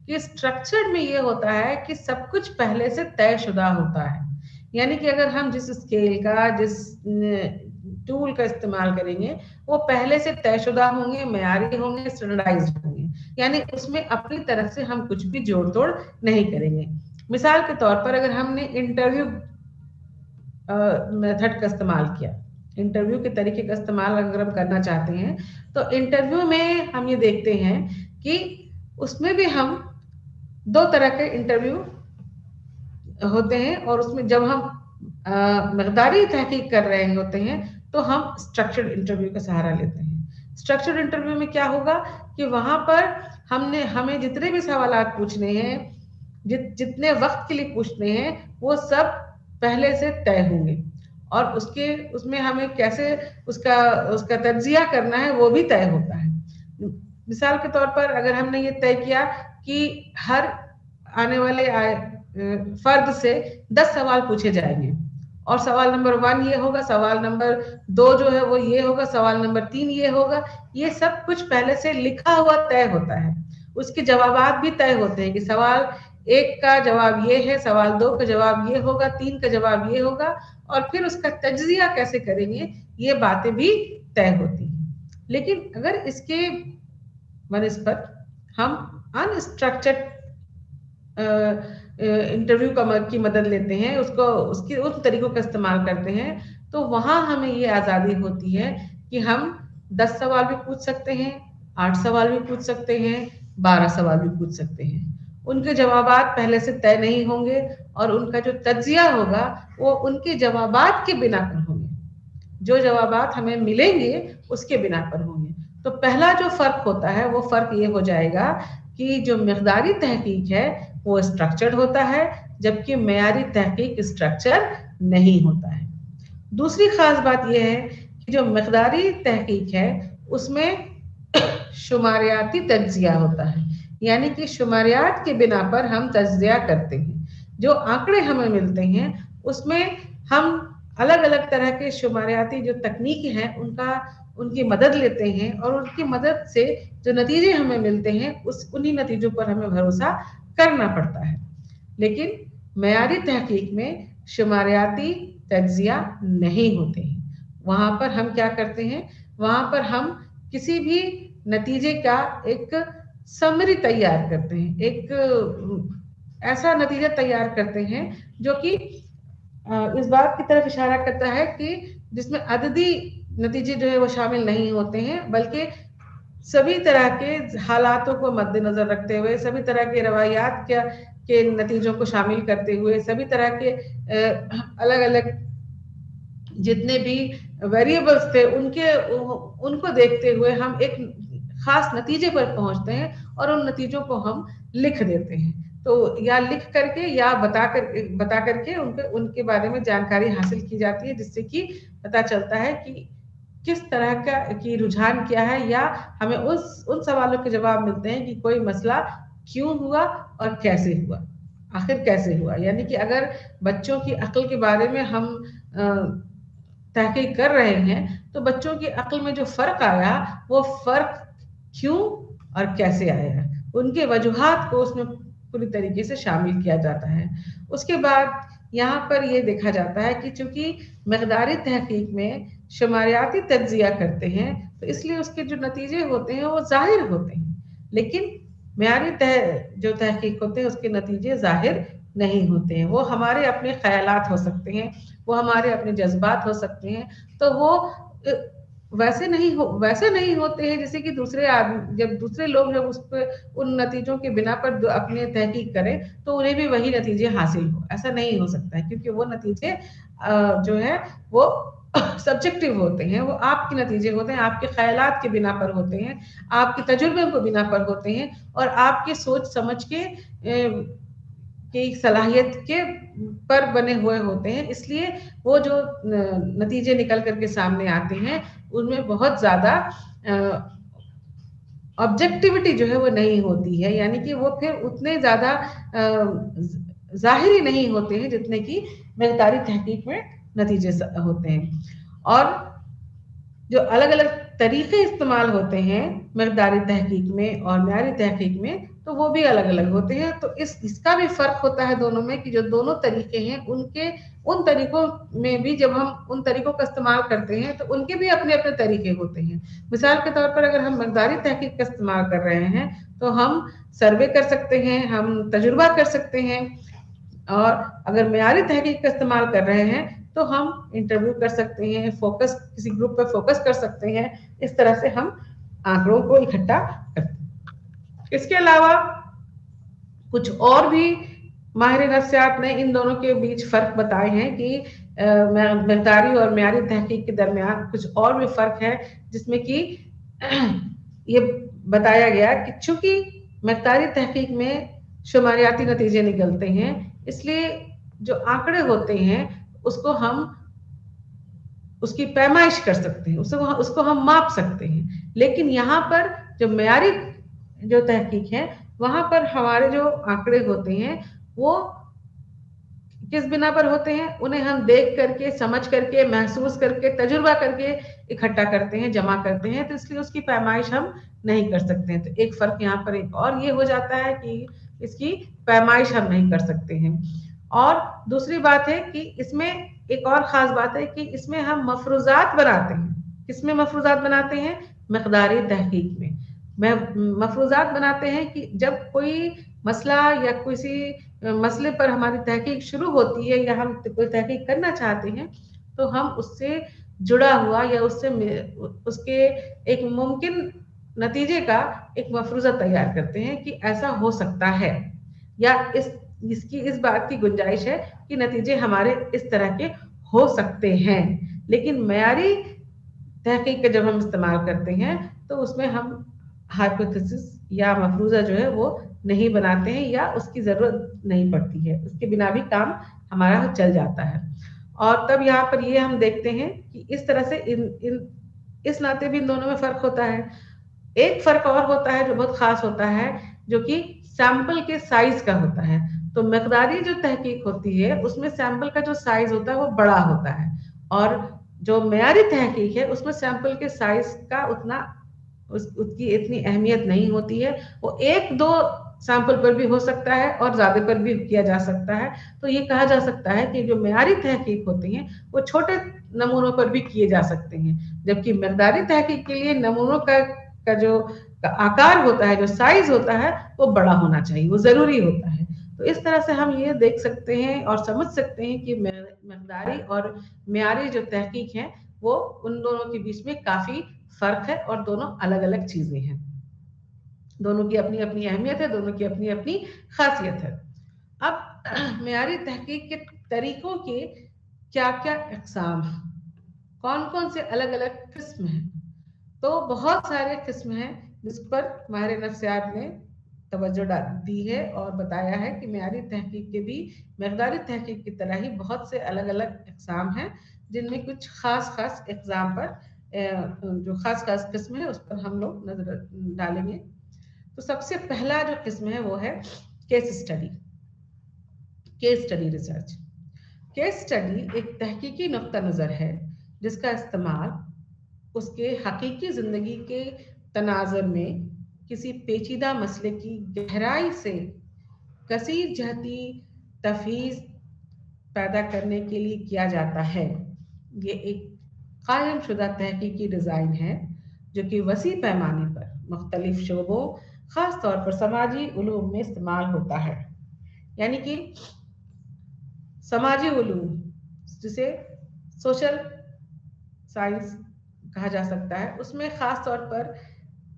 कि स्ट्रक्चर्ड में ये होता है कि सब कुछ पहले से तयशुदा होता है। यानी कि अगर हम जिस स्केल का, जिस टूल का इस्तेमाल करेंगे वो पहले से तयशुदा होंगे, मेयारी होंगे, स्टैंडर्डाइज्ड होंगे। यानी उसमें अपनी तरफ से हम कुछ भी जोड़ तोड़ नहीं करेंगे। मिसाल के तौर पर अगर हमने इंटरव्यू मेथड का इस्तेमाल किया, इंटरव्यू के तरीके का इस्तेमाल अगर हम करना चाहते हैं तो इंटरव्यू में हम ये देखते हैं कि उसमें भी हम दो तरह के इंटरव्यू होते हैं और उसमें जब हम मिक़दारी तहकीक कर रहे होते हैं तो हम स्ट्रक्चर्ड इंटरव्यू का सहारा लेते हैं। स्ट्रक्चर्ड इंटरव्यू में क्या होगा कि वहां पर हमें जितने भी सवालात पूछने हैं, जितने वक्त के लिए पूछने हैं, वो सब पहले से तय होंगे और उसमें हमें कैसे उसका तज्जिया करना है वो भी तय होता है। मिसाल के तौर पर अगर हमने ये तय किया कि हर आने वाले फर्द से 10 सवाल पूछे जाएंगे और सवाल नंबर 1 ये होगा, सवाल नंबर 2 जो है वो ये होगा, सवाल नंबर 3 ये होगा, ये सब कुछ पहले से लिखा हुआ तय होता है। उसके जवाबात भी तय होते हैं कि सवाल 1 का जवाब ये है, सवाल 2 का जवाब ये होगा, 3 का जवाब ये होगा और फिर उसका तज्जिया कैसे करेंगे ये बातें भी तय होती हैं। लेकिन अगर इसके बनिस्बत हम अनस्ट्रक्चर्ड इंटरव्यू की मदद लेते हैं, उन तरीकों का इस्तेमाल करते हैं, तो वहां हमें ये आज़ादी होती है कि हम 10 सवाल भी पूछ सकते हैं, 8 सवाल भी पूछ सकते हैं, 12 सवाल भी पूछ सकते हैं। उनके जवाबात पहले से तय नहीं होंगे और उनका जो तज्जिया होगा वो उनके जवाबात के बिना पर होंगे, जो जवाबात हमें मिलेंगे उसके बिना पर होंगे। तो पहला जो फ़र्क होता है वो फ़र्क ये हो जाएगा कि जो मिक़दारी तहकीक है वो स्ट्रक्चर्ड होता है, जबकि मेयारी तहकीक स्ट्रक्चर नहीं होता है। दूसरी खास बात यह है कि जो मिक़दारी तहकीक है उसमें शुमारियाती तज्जिया होता है, यानी कि शुमारियात के बिना पर हम तज्जिया करते हैं। जो आंकड़े हमें मिलते हैं उसमें हम अलग अलग तरह के शुमारियाती जो तकनीक हैं उनकी मदद लेते हैं और उनकी मदद से जो नतीजे हमें मिलते हैं उन्हीं नतीजों पर हमें भरोसा करना पड़ता है। लेकिन मेयारी तहकीक में शुमारियाती तज्जिया नहीं होते हैं। वहां पर हम क्या करते हैं, वहां पर हम किसी भी नतीजे का एक समरी तैयार करते हैं, एक ऐसा नतीजा तैयार करते हैं जो कि इस बात की तरफ इशारा करता है कि जिसमें अददी नतीजे जो है वो शामिल नहीं होते हैं, बल्कि सभी तरह के हालातों को मद्देनजर रखते हुए, सभी तरह के रवायात के नतीजों को शामिल करते हुए, सभी तरह के अलग अलग जितने भी वेरिएबल्स थे उनको देखते हुए हम एक खास नतीजे पर पहुंचते हैं और उन नतीजों को हम लिख देते हैं। तो या लिख करके या बता करके उनके बारे में जानकारी हासिल की जाती है, जिससे कि पता चलता है कि किस तरह का की रुझान क्या है, या हमें उन सवालों के जवाब मिलते हैं कि कोई मसला क्यों हुआ और कैसे हुआ, आखिर कैसे हुआ। यानी कि अगर बच्चों की अक्ल के बारे में हम तहकीक कर रहे हैं तो बच्चों की अक्ल में जो फर्क आया वो फर्क क्यों और कैसे आया, उनके वजूहात को उसमें पूरी तरीके से शामिल किया जाता है। उसके बाद यहाँ पर ये देखा जाता है कि चूंकि मकदारी तहकीक में शुमारियाती तज्जिया करते हैं तो इसलिए उसके जो नतीजे होते हैं वो जाहिर होते हैं, लेकिन मेयारी जो तहकीक होते हैं उसके नतीजे जाहिर नहीं होते हैं। वो हमारे अपने ख्यालात हो सकते हैं, वो हमारे अपने जज्बात हो सकते हैं, तो वो वैसे नहीं होते हैं जैसे कि दूसरे आदमी, जब दूसरे लोग जब उस पर उन नतीजों के बिना पर अपने तहकीक करें तो उन्हें भी वही नतीजे हासिल हो, ऐसा नहीं हो सकता है, क्योंकि वो नतीजे जो है वो सब्जेक्टिव होते हैं, वो आपके नतीजे होते हैं, आपके ख्यालात के बिना पर होते हैं, आपके तजुर्बे के बिना पर होते हैं और आपके सोच समझ के की सलाहियत के पर बने हुए होते हैं। इसलिए वो जो नतीजे निकल करके सामने आते हैं उनमें बहुत ज्यादा ऑब्जेक्टिविटी जो है वो नहीं होती है, यानी कि वो फिर उतने ज्यादा जाहिरी नहीं होते हैं जितने कि मकदारी तहकीक में नतीजे होते हैं। और जो अलग अलग तरीके इस्तेमाल होते हैं मकदारी तहकीक में और मेयारी तहकीक में, तो वो भी अलग अलग होते हैं। तो इसका भी फर्क होता है दोनों में कि जो दोनों तरीके हैं उनके उन तरीकों में भी जब हम उन तरीकों का इस्तेमाल करते हैं तो उनके भी अपने अपने तरीके होते हैं। मिसाल के तौर पर अगर हम मकदारी तहकीक का इस्तेमाल कर रहे हैं तो हम सर्वे कर सकते हैं, हम तजुर्बा कर सकते हैं, और अगर मेयारी तहकीक का इस्तेमाल कर रहे हैं तो हम इंटरव्यू कर सकते हैं, फोकस किसी ग्रुप पर फोकस कर सकते हैं। इस तरह से हम आंकड़ों को इकट्ठा करते हैं। इसके अलावा कुछ और भी माहिर नफ्सियात ने इन दोनों के बीच फर्क बताए हैं कि मकदारी और मेयारी तहकीक के दरमियान कुछ और भी फर्क है, जिसमें कि ये बताया गया कि चूंकि मकदारी तहकीक में शुमारियाती नतीजे निकलते हैं, इसलिए जो आंकड़े होते हैं उसको हम उसकी पैमाइश कर सकते हैं, उसको हम माप सकते हैं। लेकिन यहाँ पर जो मेयारी जो तहकीक है वहां पर हमारे जो आंकड़े होते हैं वो किस बिना पर होते हैं, उन्हें हम देख करके, समझ करके, महसूस करके, तजुर्बा करके इकट्ठा करते हैं, जमा करते हैं, तो इसलिए उसकी पैमाइश हम नहीं कर सकते हैं। तो एक फर्क यहाँ पर एक और ये हो जाता है कि इसकी पैमाइश हम नहीं कर सकते हैं। और दूसरी बात है कि इसमें एक और खास बात है कि इसमें हम मफरूजात बनाते हैं। किसमें मफरूजात बनाते हैं? मकदारी तहकीक में मफरूजात बनाते हैं कि जब कोई मसला या किसी मसले पर हमारी तहकीक शुरू होती है या हम कोई तहकीक करना चाहते हैं तो हम उससे जुड़ा हुआ या उसके एक मुमकिन नतीजे का एक मफरूजा तैयार करते हैं कि ऐसा हो सकता है, या इस बात की गुंजाइश है कि नतीजे हमारे इस तरह के हो सकते हैं। लेकिन मेयारी तहकीक का जब हम इस्तेमाल करते हैं तो उसमें हम हाइपोथेसिस या मफरूजा जो है वो नहीं बनाते हैं या उसकी जरूरत नहीं पड़ती है, उसके बिना भी काम हमारा चल जाता है। और तब यहाँ पर ये हम देखते हैं कि इस तरह से इस नाते भी इन दोनों में फर्क होता है। एक फर्क और होता है जो बहुत खास होता है, जो कि सैंपल के साइज का होता है। तो मकदारी जो तहकीक होती है उसमें सैंपल का जो साइज होता है वो बड़ा होता है, और जो मेयारी तहकीक है उसमें सैंपल के साइज का उसकी इतनी अहमियत नहीं होती है। वो एक दो सैंपल पर भी हो सकता है और ज्यादा पर भी किया जा सकता है। तो ये कहा जा सकता है कि जो मेयारी तहकीक होती हैं वो छोटे नमूनों पर भी किए जा सकते हैं, जबकि मकदारी तहकीक के लिए नमूनों का जो आकार होता है, जो साइज होता है, वो बड़ा होना चाहिए, वो जरूरी होता है। तो इस तरह से हम ये देख सकते हैं और समझ सकते हैं कि मकदारी और मेयारी जो तहकीक है वो उन दोनों के बीच में काफी फर्क है और दोनों अलग अलग चीजें हैं। दोनों की अपनी अपनी अहमियत है, दोनों की अपनी अपनी खासियत है। अब मेयारी तहकीक के तरीकों के क्या क्या अक़साम हैं, कौन कौन से अलग अलग किस्म हैं? तो बहुत सारे किस्म हैं जिस पर माहिर नफ्सियात ने तवज्जो दी है और बताया है कि मेयारी तहकीक के भी मकदारी तहकीक की तरह ही बहुत से अलग अलग अक़साम हैं, जिनमें कुछ खास खास एग्जाम पर جو خاص خاص قسم ہے اس پر ہم لوگ نظر ڈالیں گے. تو سب سے پہلا جو قسم ہے وہ ہے case study. Case study research. Case study ایک تحقیقی نقطہ نظر ہے جس کا استعمال اس کے حقیقی زندگی کے تناظر میں کسی پیچیدہ مسئلے کی گہرائی سے کثیر جہتی تفہیم پیدا کرنے کے لیے کیا جاتا ہے. یہ ایک قائم شدہ تحقیقی ڈیزائن ہے جو کہ وسیع پیمانے پر مختلف شعبوں خاص طور پر سماجی علوم میں استعمال ہوتا ہے. یعنی کہ سماجی علوم جسے سوشل سائنس کہا جا سکتا ہے اس میں خاص طور پر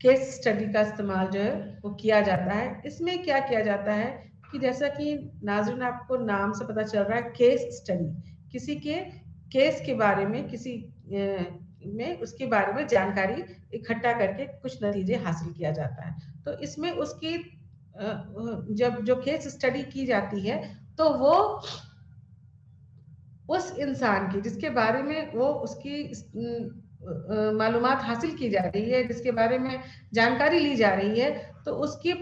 کیس اسٹڈی کا استعمال جو ہے وہ کیا جاتا ہے. اس میں کیا کیا جاتا ہے کہ جیسا کہ ناظرین آپ کو نام سے پتہ چل رہا ہے کیس اسٹڈی کسی کے کیس کے بارے میں کسی میں اس کے بارے میں جانکاری اکٹھا کر کے کچھ نتیجے حاصل کیا جاتا ہے. تو اس میں اس کی جب جو کیس اسٹڈی کی جاتی ہے تو وہ اس انسان کی جس کے بارے میں وہ اس کی معلومات حاصل کی جا رہی ہے جس کے بارے میں جانکاری لی جا رہی ہے تو اس کی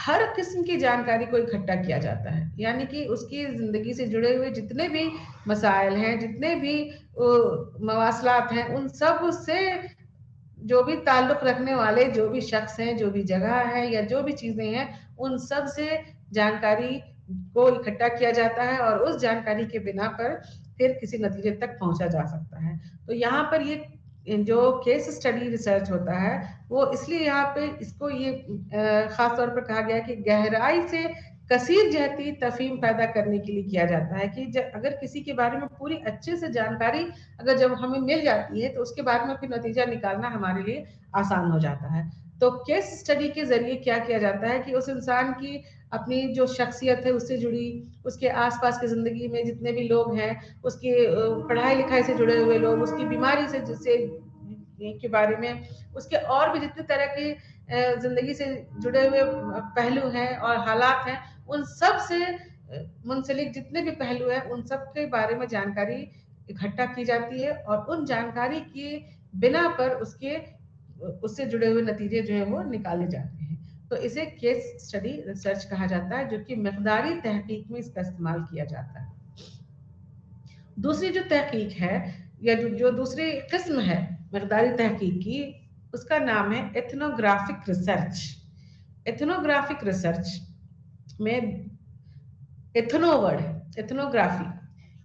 ہر قسم کی جانکاری کو اکٹھا کیا جاتا ہے. یعنی کہ اس کی زندگی سے جڑے ہوئے جتنے بھی مسائل ہیں جتنے بھی مواصلات ہیں ان سب سے جو بھی تعلق رکھنے والے جو بھی شخص ہیں جو بھی جگہ ہے یا جو بھی چیزیں ہیں ان سب سے جانکاری کو اکٹھا کیا جاتا ہے اور اس جانکاری کے بنا پر پھر کسی نتیجے تک پہنچا جا سکتا ہے. تو یہاں پر یہ جو کیس اسٹڈی ریسرچ ہوتا ہے وہ اس لیے یہاں پہ اس کو یہ خاص طور پر کہا گیا کہ گہرائی سے کثیر جہتی تفہیم پیدا کرنے کے لیے کیا جاتا ہے کہ اگر کسی کے بارے میں پوری اچھے سے جانکاری اگر جب ہمیں مل جاتی ہے تو اس کے بارے میں پھر نتیجہ نکالنا ہمارے لیے آسان ہو جاتا ہے. تو کیس اسٹڈی کے ذریعے کیا کیا جاتا ہے کہ اس انسان کی اپنی جو شخصیت ہے اس سے جڑی اس کے آس پاس کی زندگی میں جتنے بھی لوگ ہیں اس کی پڑھائی لکھائی سے جڑے ہوئے لوگ اس کی بیماری سے جس سے کے بارے میں اس کے اور بھی جتنے طرح کی زندگی سے جڑے ہوئے پہلو ہیں اور حالات ہیں ان سب سے منسلک جتنے بھی پہلو ہیں ان سب کے بارے میں جانکاری اکٹھا کی جاتی ہے اور ان جانکاری کی بنا پر اس سے جڑے ہوئے نتیجے جو ہیں وہ نکالے جاتے ہیں. تو اسے کیس اسٹڈی ریسرچ کہا جاتا ہے جو کہ مقداری تحقیق میں اس کا استعمال کیا جاتا ہے. دوسری جو تحقیق ہے یا جو دوسری قسم ہے مقداری تحقیق کی اس کا نام ہے ایتھنوگرافک ریسرچ. ایتھنوگرافک ریسرچ میں ایتھنو ورڈ ہے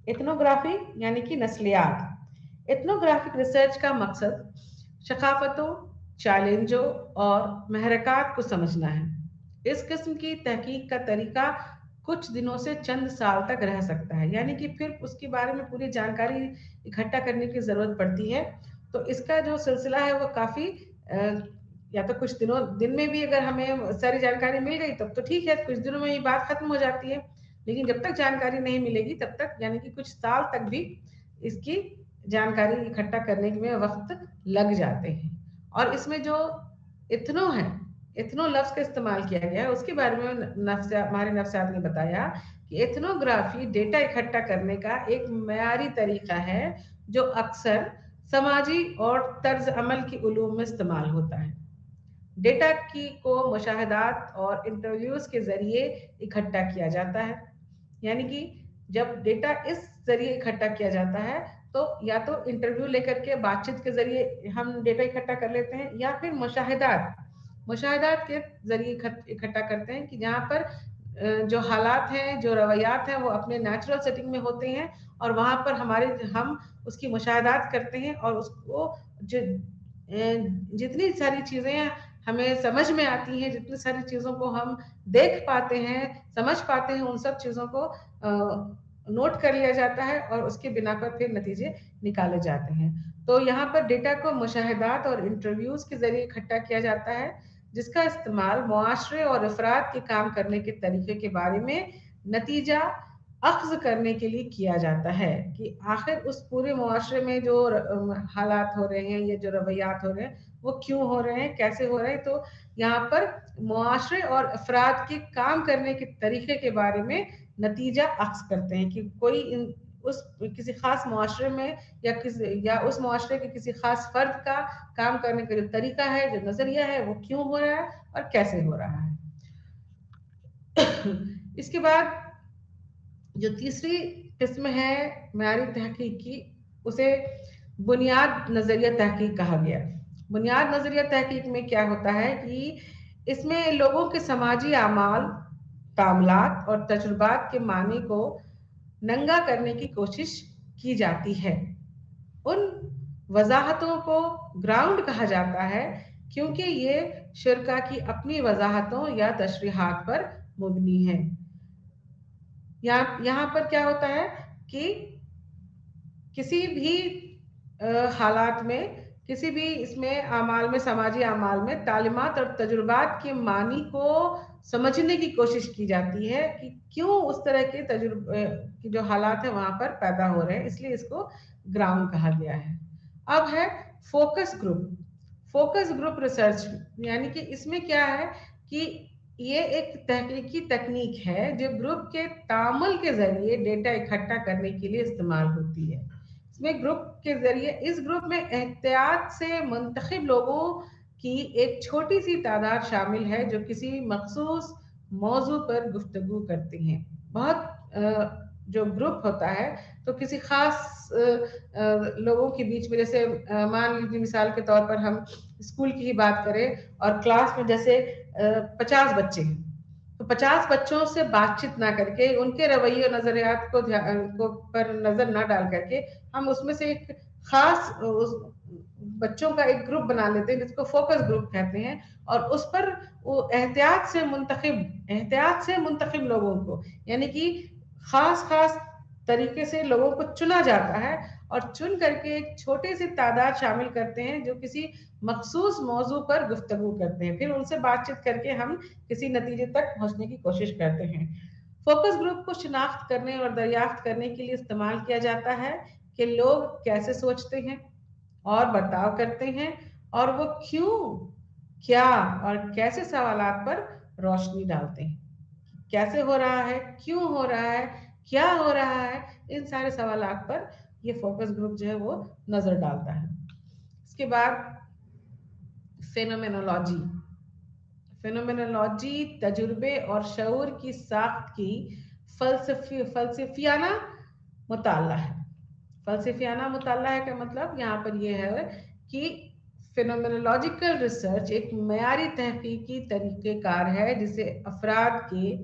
ایتھنوگرافی یعنی کہ نسلیات. ایتھنوگرافک ریسرچ کا مقصد ثقافتوں چیلنجوں اور محرکات کو سمجھنا ہے. اس قسم کی تحقیق کا طریقہ کچھ دنوں سے چند سال تک رہ سکتا ہے. یعنی کہ پھر اس کے بارے میں پوری جانکاری اکٹھا کرنے کی ضرورت پڑتی ہے. تو اس کا جو سلسلہ ہے وہ کافی یا تو کچھ دن میں بھی اگر ہمیں ساری جانکاری مل گئی تب تو ٹھیک ہے کچھ دنوں میں یہ بات ختم ہو جاتی ہے. لیکن جب تک جانکاری نہیں ملے گی تب تک یعنی کہ کچھ سال تک بھی اس کی جانکاری اکٹھا کرنے میں وقت لگ جاتے ہیں. اور اس میں جو ایتھنو ہے ایتھنو لفظ کا استعمال کیا گیا ہے اس کے بارے میں ہمارے نفسیات نے بتایا کہ ایتھنوگرافی ڈیٹا اکٹھا کرنے کا ایک معیاری طریقہ ہے جو اکثر سماجی اور طرز عمل کی علوم میں استعمال ہوتا ہے. ڈیٹا کو مشاہدات اور انٹرویوز کے ذریعے اکٹھا کیا جاتا ہے. یعنی کہ جب ڈیٹا اس ذریعے اکٹھا کیا جاتا ہے تو یا تو انٹرویو لے کر کے بات چیت کے ذریعے ہم ڈیٹا اکٹھا کر لیتے ہیں یا پھر مشاہدات کے ذریعے اکٹھا کرتے ہیں کہ جہاں پر جو حالات ہیں جو رویات ہیں وہ اپنے نیچرل سیٹنگ میں ہوتے ہیں اور وہاں پر ہم اس کی مشاہدات کرتے ہیں اور اس کو جتنی ساری چیزیں ہمیں سمجھ میں آتی ہیں جتنی ساری چیزوں کو ہم دیکھ پاتے ہیں سمجھ پاتے ہیں ان سب چیزوں کو نوٹ کر لیا جاتا ہے اور اس کے بنا پر پھر نتیجے نکالے جاتے ہیں. تو یہاں پر ڈیٹا کو مشاہدات اور انٹرویوز کے ذریعے اکٹھا کیا جاتا ہے جس کا استعمال معاشرے اور افراد کے کام کرنے کے طریقے کے بارے میں نتیجہ اخذ کرنے کے لیے کیا جاتا ہے کہ آخر اس پورے معاشرے میں جو حالات ہو رہے ہیں یا جو رویات ہو رہے ہیں وہ کیوں ہو رہے ہیں کیسے ہو رہے ہیں. تو یہاں پر معاشرے اور افراد کے کام کرنے کے طریقے کے بارے میں نتیجہ اخذ کرتے ہیں کہ کوئی اس کسی خاص معاشرے میں یا اس معاشرے کے کسی خاص فرد کا کام کرنے کا جو طریقہ ہے، جو نظریہ ہے، وہ کیوں ہو رہا ہے اور کیسے ہو رہا ہے۔ اس کے بعد جو تیسری قسم ہے معیاری تحقیق کی، اسے بنیاد نظریہ تحقیق کہا گیا۔ بنیاد نظریہ تحقیق میں کیا ہوتا ہے کہ اس میں لوگوں کے سماجی اعمال، تعاملات اور تجربات کے معنی کو ننگا کرنے کی کوشش کی جاتی ہے۔ ان وضاحتوں کو گراؤنڈ کہا جاتا ہے کیونکہ یہ شرکا کی اپنی وضاحتوں یا تشریحات پر مبنی ہے۔ یہاں پر کیا ہوتا ہے کہ کسی بھی حالات میں، کسی بھی اس میں اعمال میں، سماجی اعمال میں تعلیمات اور تجربات کے معنی کو سمجھنے کی کوشش کی جاتی ہے کہ کیوں اس طرح کے تجربے کی جو حالات ہیں وہاں پر پیدا ہو رہے ہیں، اس لیے اس کو گراؤنڈ کہا گیا ہے۔ اب ہے focus group. Focus group research, یعنی کہ اس میں کیا ہے کہ یہ ایک تحقیقی تکنیک ہے جو گروپ کے تعامل کے ذریعے ڈیٹا اکٹھا کرنے کے لیے استعمال ہوتی ہے۔ اس میں گروپ کے ذریعے، اس گروپ میں احتیاط سے منتخب لوگوں کی ایک چھوٹی سی تعداد شامل ہے جو کسی مخصوص موضوع پر گفتگو کرتے ہیں۔ بہت جو گروپ ہوتا ہے تو کسی خاص لوگوں کے بیچ میں، جیسے مان لیجیے مثال کے طور پر ہم اسکول کی ہی بات کریں اور کلاس میں جیسے 50 بچے ہیں، تو 50 بچوں سے بات چیت نہ کر کے، ان کے رویے اور نظریات کو پر نظر نہ ڈال کر کے، ہم اس میں سے ایک خاص بچوں کا ایک گروپ بنا لیتے ہیں جس کو فوکس گروپ کہتے ہیں، اور اس پر وہ احتیاط سے منتخب لوگوں کو، یعنی کہ خاص طریقے سے لوگوں کو چنا جاتا ہے اور چن کر کے ایک چھوٹی سی تعداد شامل کرتے ہیں جو کسی مخصوص موضوع پر گفتگو کرتے ہیں، پھر ان سے بات چیت کر کے ہم کسی نتیجے تک پہنچنے کی کوشش کرتے ہیں۔ فوکس گروپ کو شناخت کرنے اور دریافت کرنے کے لیے استعمال کیا جاتا ہے کہ لوگ کیسے سوچتے ہیں اور برتاؤ کرتے ہیں، اور وہ کیوں، کیا اور کیسے سوالات پر روشنی ڈالتے ہیں۔ کیسے ہو رہا ہے، کیوں ہو رہا ہے، کیا ہو رہا ہے، ان سارے سوالات پر یہ فوکس گروپ جو ہے وہ نظر ڈالتا ہے۔ اس کے بعد فینومینولوجی۔ فینومینولوجی تجربے اور شعور کی ساخت کی فلسفیانہ مطالعہ ہے۔ فلسفیانہ مطالعہ کا مطلب یہاں پر یہ ہے کہ فینومینولوجیکل ریسرچ ایک معیاری تحقیقی طریقہ کار ہے جسے افراد کے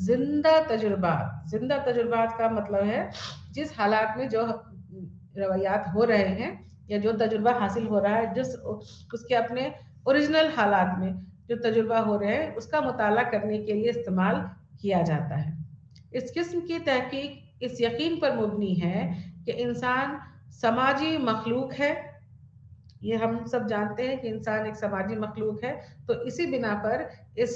زندہ تجربات کا مطلب ہے جس حالات میں جو رویات ہو رہے ہیں یا جو تجربہ حاصل ہو رہا ہے، اس کے اپنے اوریجنل حالات میں جو تجربہ ہو رہے ہیں، اس کا مطالعہ کرنے کے لیے استعمال کیا جاتا ہے۔ اس قسم کی تحقیق اس یقین پر مبنی ہے کہ انسان سماجی مخلوق ہے۔ یہ ہم سب جانتے ہیں کہ انسان ایک سماجی مخلوق ہے، تو اسی بنا پر اس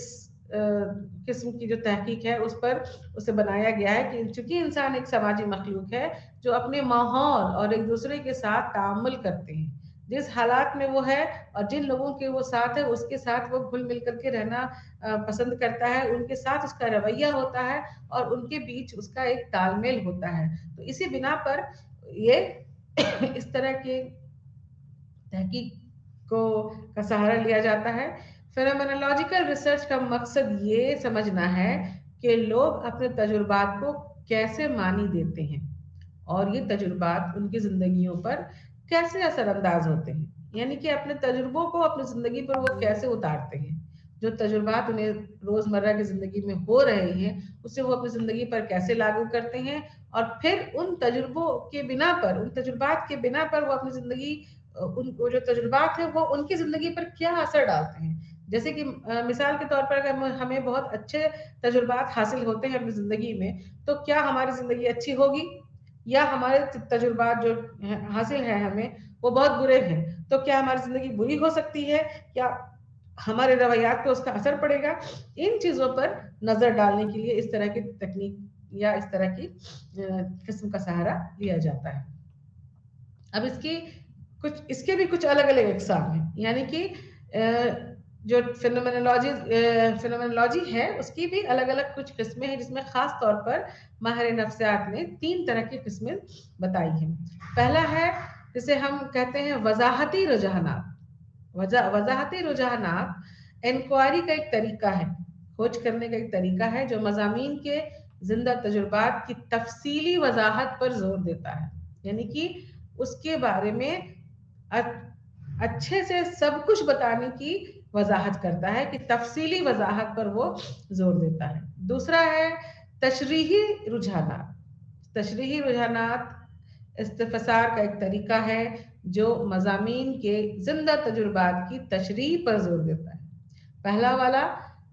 قسم کی جو تحقیق ہے اس پر اسے بنایا گیا ہے کہ چونکہ انسان ایک سماجی مخلوق ہے جو اپنے ماحول اور ایک دوسرے کے ساتھ تعامل کرتے ہیں، جس حالات میں وہ ہے اور جن لوگوں کے وہ ساتھ ہے اس کے ساتھ وہ گھل مل کر کے رہنا پسند کرتا ہے، ان کے ساتھ اس کا رویہ ہوتا ہے اور ان کے بیچ اس کا ایک تال میل ہوتا ہے۔ تو اسی بنا پر یہ اس طرح کے تحقیق کا سہارا لیا جاتا ہے۔ فینومینولوجیکل ریسرچ کا مقصد یہ سمجھنا ہے کہ لوگ اپنے تجربات کو کیسے معنی دیتے ہیں اور یہ تجربات ان کی زندگیوں پر کیسے اثر انداز ہوتے ہیں، یعنی کہ اپنے تجربوں کو اپنی زندگی پر وہ کیسے اتارتے ہیں، جو تجربات انہیں روزمرہ کی زندگی میں ہو رہے ہیں اسے وہ اپنی زندگی پر کیسے لاگو کرتے ہیں، اور پھر ان تجربوں کے بنا پر، ان تجربات کے بنا پر وہ اپنی زندگی، وہ جو تجربات ہیں وہ ان کی زندگی پر کیا اثر ڈالتے ہیں۔ جیسے کہ مثال کے طور پر اگر ہمیں بہت اچھے تجربات حاصل ہوتے ہیں اپنی زندگی میں، تو کیا ہماری زندگی اچھی ہوگی، یا ہمارے تجربات جو حاصل ہیں ہمیں وہ بہت برے ہیں تو کیا ہماری زندگی بری ہو سکتی ہے، یا ہمارے رویات پہ اس کا اثر پڑے گا۔ ان چیزوں پر نظر ڈالنے کے لیے اس طرح کی تکنیک یا اس طرح کی قسم کا سہارا لیا جاتا ہے۔ اب اس کے بھی کچھ الگ الگ اقسام ہیں، یعنی کہ جو فینومینولوجی ہے اس کی بھی الگ الگ کچھ قسمیں ہیں، جس میں خاص طور پر ماہر نفسیات نے 3 طرح کی قسمیں بتائی ہیں۔ پہلا ہے جسے ہم کہتے ہیں وضاحتی رجحانات۔ وضاحتی رجحانات انکوائری کا ایک طریقہ ہے، کھوج کرنے کا ایک طریقہ ہے جو مضامین کے زندہ تجربات کی تفصیلی وضاحت پر زور دیتا ہے، یعنی کہ اس کے بارے میں اچھے سے سب کچھ بتانے کی وضاحت کرتا ہے، کہ تفصیلی وضاحت پر وہ زور دیتا ہے۔ دوسرا ہے تشریحی رجحانات۔ تشریحی رجحانات استفسار کا ایک طریقہ ہے جو مضامین کے زندہ تجربات کی تشریح پر زور دیتا ہے۔ پہلا والا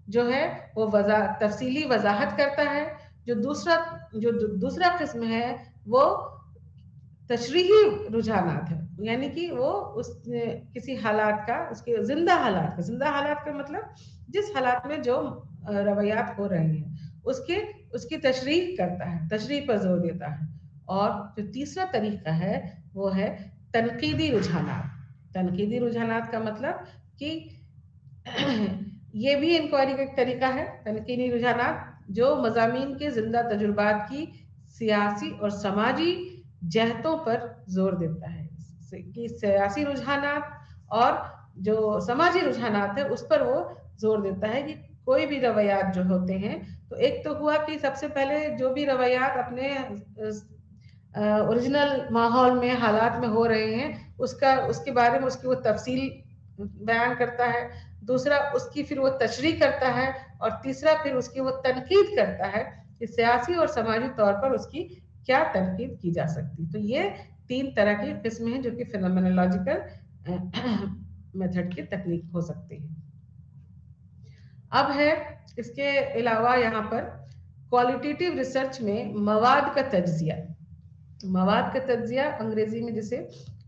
جو ہے وہ تفصیلی وضاحت کرتا ہے، جو دوسرا قسم ہے وہ تشریحی رجحانات ہے، یعنی کہ وہ اس کسی حالات کا، اس کے زندہ حالات کا مطلب جس حالات میں جو رویات ہو رہے ہیں اس کی تشریح کرتا ہے، تشریح پر زور دیتا ہے۔ اور جو تیسرا طریقہ ہے وہ ہے تنقیدی رجحانات۔ تنقیدی رجحانات کا مطلب کہ یہ بھی انکوائری کا ایک طریقہ ہے۔ تنقیدی رجحانات جو مضامین کے زندہ تجربات کی سیاسی اور سماجی جہتوں پر زور دیتا ہے، کہ سیاسی رجحانات اور جو سماجی رجحانات ہے اس پر وہ زور دیتا ہے، کہ کوئی بھی رویات جو ہوتے ہیں، تو ایک تو ہوا کہ سب سے پہلے جو بھی رویات اپنے اوریجنل ماحول میں، حالات میں ہو رہے ہیں، اس کے بارے میں اس کی وہ تفصیل بیان کرتا ہے۔ دوسرا اس کی پھر وہ تشریح کرتا ہے، اور تیسرا پھر اس کی وہ تنقید کرتا ہے کہ سیاسی اور سماجی طور پر اس کی کیا تنقید کی جا سکتی۔ تو یہ 3 طرح کی قسمیں ہیں جو کہ فینومینولوجیکل میتھڈ کی تکنیک ہو سکتی ہے۔ اب ہے اس کے علاوہ یہاں پر کوالٹیٹیو ریسرچ میں مواد کا تجزیہ۔ مواد کا تجزیہ انگریزی میں جسے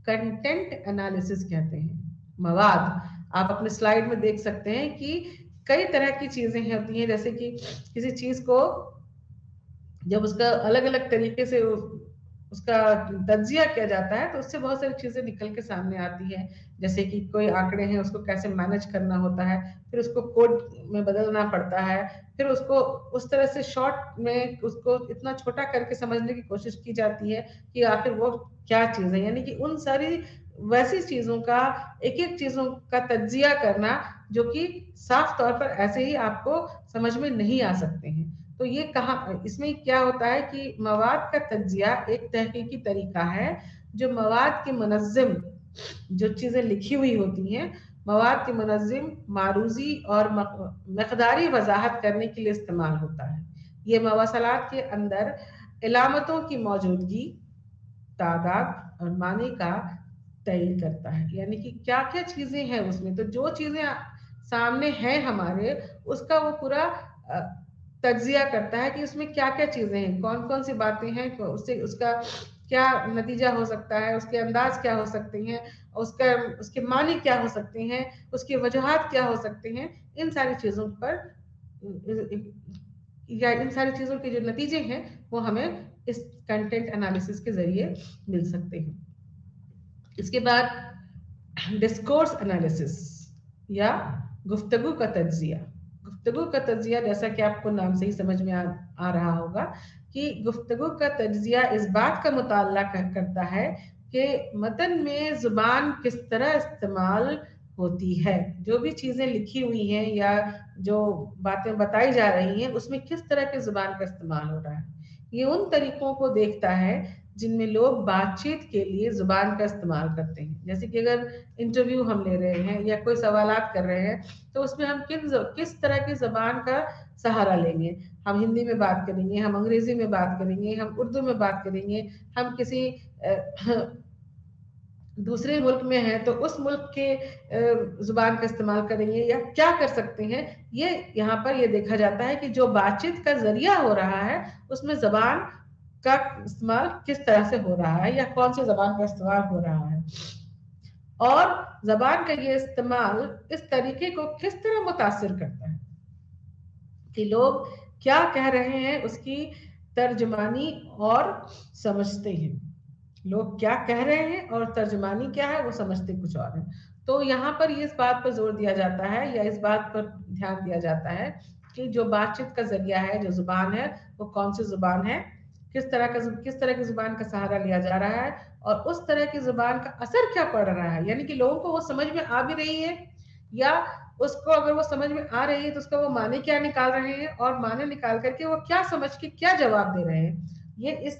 کنٹینٹ انالیسس کہتے ہیں۔ مواد آپ اپنے سلائیڈ میں دیکھ سکتے ہیں کہ کئی طرح کی چیزیں ہوتی ہیں، جیسے کہ کسی چیز کو جب اس کا الگ الگ طریقے سے اس کا تجزیہ کیا جاتا ہے تو اس سے بہت ساری چیزیں نکل کے سامنے آتی ہیں، جیسے کہ کوئی آنکڑے ہیں اس کو کیسے مینج کرنا ہوتا ہے، پھر اس کو کوڈ میں بدلنا پڑتا ہے، پھر اس کو اس طرح سے شارٹ میں اس کو اتنا چھوٹا کر کے سمجھنے کی کوشش کی جاتی ہے کہ آخر وہ کیا چیز ہے، یعنی کہ ان ساری ویسی چیزوں کا ایک چیزوں کا تجزیہ کرنا جو کہ صاف طور پر ایسے ہی آپ کو سمجھ میں نہیں آ سکتے ہیں۔ تو یہ اس میں کیا ہوتا ہے کہ مواد کا تجزیہ ایک تحقیقی طریقہ ہے جو مواد کی منظم، جو چیزیں لکھی ہوئی ہوتی ہیں، مواد کی منظم، معروضی اور مقداری وضاحت کرنے کے لیے استعمال ہوتا ہے۔ یہ مواصلات کے اندر علامتوں کی موجودگی، تعداد اور معنی کا تعین کرتا ہے، یعنی کہ کیا کیا چیزیں ہیں اس میں۔ تو جو چیزیں سامنے ہیں ہمارے، اس کا وہ پورا تجزیہ کرتا ہے کہ اس میں کیا کیا چیزیں ہیں، کون کون سی باتیں ہیں، اس کا کیا نتیجہ ہو سکتا ہے، اس کے انداز کیا ہو سکتے ہیں، اس کے معنی کیا ہو سکتے ہیں، اس کی وجوہات کیا ہو سکتے ہیں۔ ان ساری چیزوں پر یا ان ساری چیزوں کے جو نتیجے ہیں وہ ہمیں اس کنٹینٹ انالیسس کے ذریعے مل سکتے ہیں۔ اس کے بعد ڈسکورس انالیسس یا گفتگو کا تجزیہ۔ گفتگو کا تجزیہ جیسا کہ آپ کو نام سے ہی سمجھ میں آ رہا ہوگا کہ گفتگو کا تجزیہ اس بات کا مطالعہ کرتا ہے کہ متن میں زبان کس طرح استعمال ہوتی ہے، جو بھی چیزیں لکھی ہوئی ہیں یا جو باتیں بتائی جا رہی ہیں اس میں کس طرح کی زبان کا استعمال ہو رہا ہے۔ یہ ان طریقوں کو دیکھتا ہے جن میں لوگ بات چیت کے لیے زبان کا استعمال کرتے ہیں، جیسے کہ اگر انٹرویو ہم لے رہے ہیں یا کوئی سوالات کر رہے ہیں تو اس میں ہم کس طرح کی زبان کا سہارا لیں گے۔ ہم ہندی میں بات کریں گے، ہم انگریزی میں بات کریں گے، ہم اردو میں بات کریں گے، ہم کسی دوسرے ملک میں ہیں تو اس ملک کے زبان کا استعمال کریں گے یا کیا کر سکتے ہیں۔ یہ یہاں پر یہ دیکھا جاتا ہے کہ جو بات چیت کا ذریعہ ہو رہا ہے اس میں زبان کا استعمال کس طرح سے ہو رہا ہے یا کون سی زبان کا استعمال ہو رہا ہے، اور زبان کا یہ استعمال اس طریقے کو کس طرح متاثر کرتا ہے کہ لوگ کیا کہہ رہے ہیں، اس کی ترجمانی اور سمجھتے ہیں۔ لوگ کیا کہہ رہے ہیں اور ترجمانی کیا ہے وہ سمجھتے کچھ اور ہیں۔ تو यहाँ पर ये इस बात पर जोर दिया जाता है या इस बात पर ध्यान दिया जाता है कि जो बातचीत का जरिया है, जो जुबान है, वो कौन सी जुबान है, किस तरह की जुबान का सहारा लिया जा रहा है और उस तरह की जुबान का असर क्या पड़ रहा है, यानी कि लोगों को वो समझ में आ भी रही है या उसको अगर वो समझ में आ रही है तो उसका वो माने क्या निकाल रहे हैं और माने निकाल करके वो क्या समझ के क्या जवाब दे रहे हैं, ये इस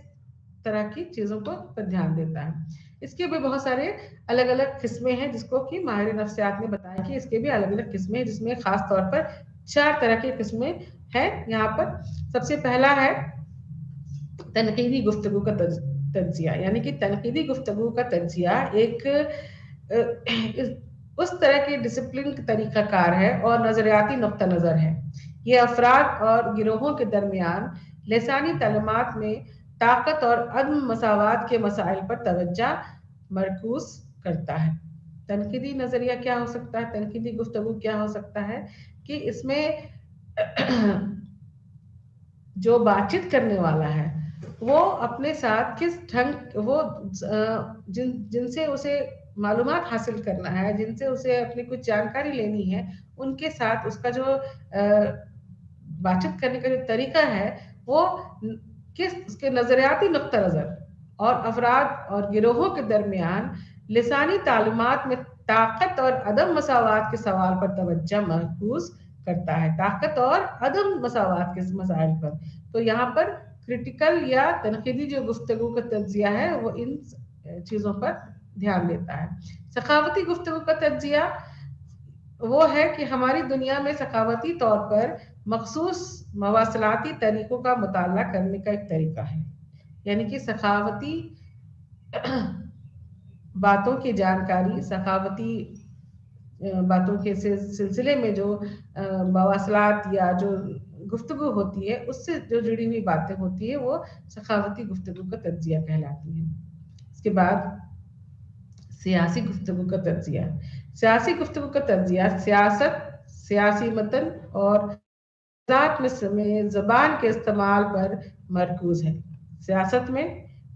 तरह की चीजों पर ध्यान देता है। इसके भी बहुत सारे अलग अलग किस्में हैं जिसको कि माहिर नफ्सियात ने बताया कि इसके भी अलग अलग किस्में हैं, जिसमें खास तौर पर 4 तरह की किस्में हैं यहाँ पर। सबसे पहला है तनकीदी गुफ्तगू का तज्जिया, यानी कि तनकीदी गुफ्तगू का तज्जिया एक उस तरह के डिसिप्लिन तरीकाकार है और नजरियाती नुक्ता नजर है। ये अफराद और गिरोहों के दरमियान लिसानी तालीमात में ताकत और अदम मसावात के मसाइल पर तवज्जो मरकूज करता है। तनकीदी नजरिया क्या हो सकता है, तनकीदी गुफ्तगू क्या हो सकता है कि इसमें जो बातचीत करने वाला है वो अपने साथ किस ढंग वो जिनसे उसे मालूमात हासिल करना है, जिनसे उसे अपनी कुछ जानकारी लेनी है, उनके साथ उसका जो बातचीत करने का जो तरीका है वो किस उसके नजरियाती नुक्ता नजर और अफराद और गिरोहों के दरमियान लिसानी तालीमात में ताकत और अदम मसावात के सवाल पर तवज्जो मरकूज करता है, ताकत और अदम मसावात के मसाइल पर। तो यहाँ पर क्रिटिकल या तनकीदी जो गुफ्तगू का तज्जिया है वो इन चीजों पर ध्यान देता है। सखावती गुफ्तगू का तज्जिया वो है कि हमारी दुनिया में सखावती तौर पर मखसूस मवासलाती तरीकों का मुताला करने का एक तरीका है, यानी कि सखावती बातों की जानकारी, सखावती बातों के सिलसिले में जो मवासलात या जो गुफ्तगू होती है उससे जो जुड़ी हुई बातें होती है वो सखावती गुफ्तगू का तज्जिया कहलाती है। इसके बाद सियासी गुफ्तगू का तज्जिया। सियासी गुफ्तगू का तज्जिया सियासत, सियासी मतन और में ज़बान के इस्तेमाल पर मरकूज है। सियासत में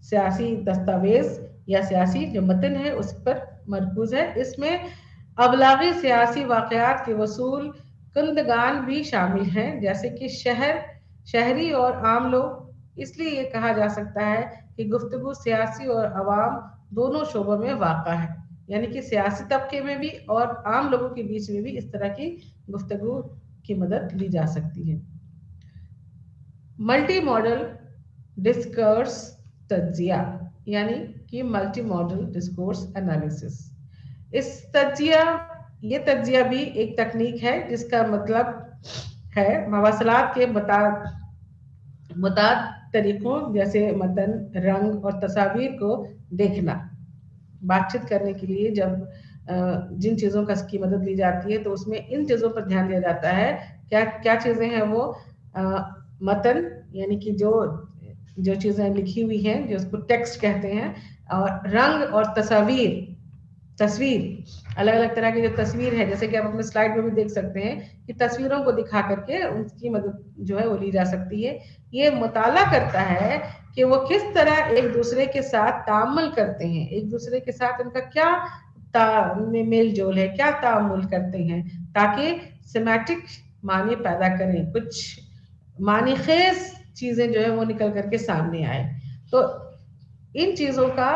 सियासी दस्तावेज या सियासी जो मतन है उस पर मरकूज है। इसमें अबलागी सियासी वाक़यात के वसूल कुंदगान भी शामिल हैं, जैसे कि शहरी और आम लोग। इसलिए ये कहा जा सकता है कि गुफ्तगू सियासी और अवाम दोनों शोबों में वाक़ा है, यानी कि सियासी तबके में भी और आम लोगों के बीच में भी इस तरह की गुफ्तगू की मदद ली जा सकती है। मल्टी मॉडल डिस्कोर्स तज्जिया, यानी कि मल्टी मॉडल डिस्कोर्स एनालिसिस। ये तज्जिया भी एक तकनीक है जिसका मतलब है मवासलात के मुताद तरीकों जैसे मतन, रंग और तस्वीर को देखना। बातचीत करने के लिए जब जिन चीज़ों की मदद ली जाती है तो उसमें इन चीज़ों पर ध्यान दिया जाता है। क्या क्या चीज़ें हैं वो मतन, यानी कि जो चीज़ें लिखी हुई हैं जो उसको टेक्स्ट कहते हैं, और रंग और तस्वीर अलग अलग तरह की जो तस्वीर है, जैसे कि आप अपने स्लाइड में भी देख सकते हैं कि तस्वीरों को दिखा करके उनकी मदद जो है वो ली जा सकती है। ये मुताला करता है कि वो किस तरह एक दूसरे के साथ तामुल करते हैं, एक दूसरे के साथ उनका क्या मेल जोल है, क्या तामुल करते हैं, ताकि सिमेटिक मानी पैदा करें, कुछ मानी खेज चीजें जो है वो निकल करके सामने आए। तो इन चीजों का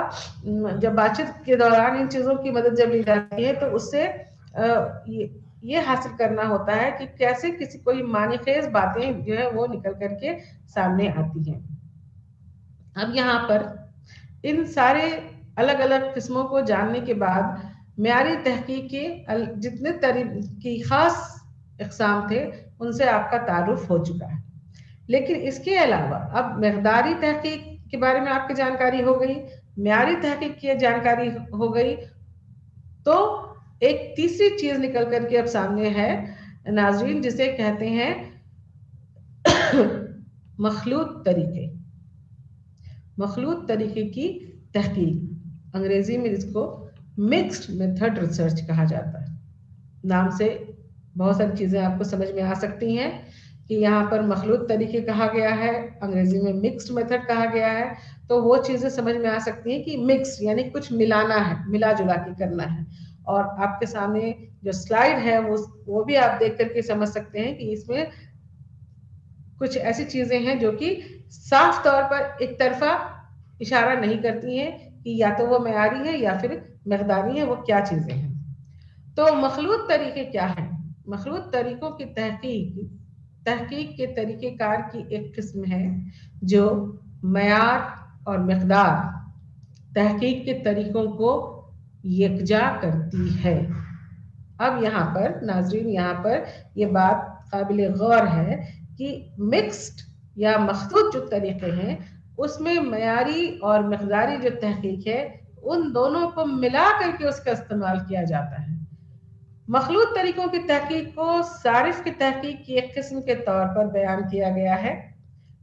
जब बातचीत के दौरान इन चीजों की मदद जब ली जाती है तो उससे ये हासिल करना होता है कि कैसे किसी कोई मानी खेज बातें जो है वो निकल करके सामने आती हैं। अब यहाँ पर इन सारे अलग अलग किस्मों को जानने के बाद म्यारी तहकीक के जितने की खास इक़साम थे उनसे आपका तारुफ हो चुका है। लेकिन इसके अलावा अब मक़दारी तहकीक के बारे में आपकी जानकारी हो गई, म्यारी तहकीक की जानकारी हो गई, तो एक तीसरी चीज निकल करके अब सामने है नाज़रीन, जिसे कहते हैं मखलूत तरीके की तहकीक। अंग्रेजी में इसको मिक्स्ड मेथड रिसर्च कहा जाता है। नाम से बहुत सारी चीजें आपको समझ में आ सकती हैं कि यहाँ पर मखलूत तरीके कहा गया है, अंग्रेजी में मिक्स्ड मेथड कहा गया है, तो वो चीजें समझ में आ सकती हैं कि मिक्स यानी कुछ मिलाना है, मिला जुला के करना है। اور آپ کے سامنے جو سلائیڈ ہے وہ بھی آپ دیکھ کر کے سمجھ سکتے ہیں کہ اس میں کچھ ایسی چیزیں ہیں جو کہ صاف طور پر ایک طرفہ اشارہ نہیں کرتی ہیں کہ یا تو وہ معیاری ہے یا پھر مقداری ہے، وہ کیا چیزیں ہیں۔ تو مخلوط طریقے کیا ہیں؟ مخلوط طریقوں کی تحقیق کے طریقہ کار کی ایک قسم ہے جو معیار اور مقدار تحقیق کے طریقوں کو یکجا کرتی ہے۔ اب یہاں پر ناظرین، یہاں پر یہ بات قابل غور ہے کہ مکسڈ یا مخلوط جو طریقے ہیں اس میں معیاری اور مقداری جو تحقیق ہے ان دونوں کو ملا کر کے اس کا استعمال کیا جاتا ہے۔ مخلوط طریقوں کی تحقیق کو صارف کی تحقیق کی ایک قسم کے طور پر بیان کیا گیا ہے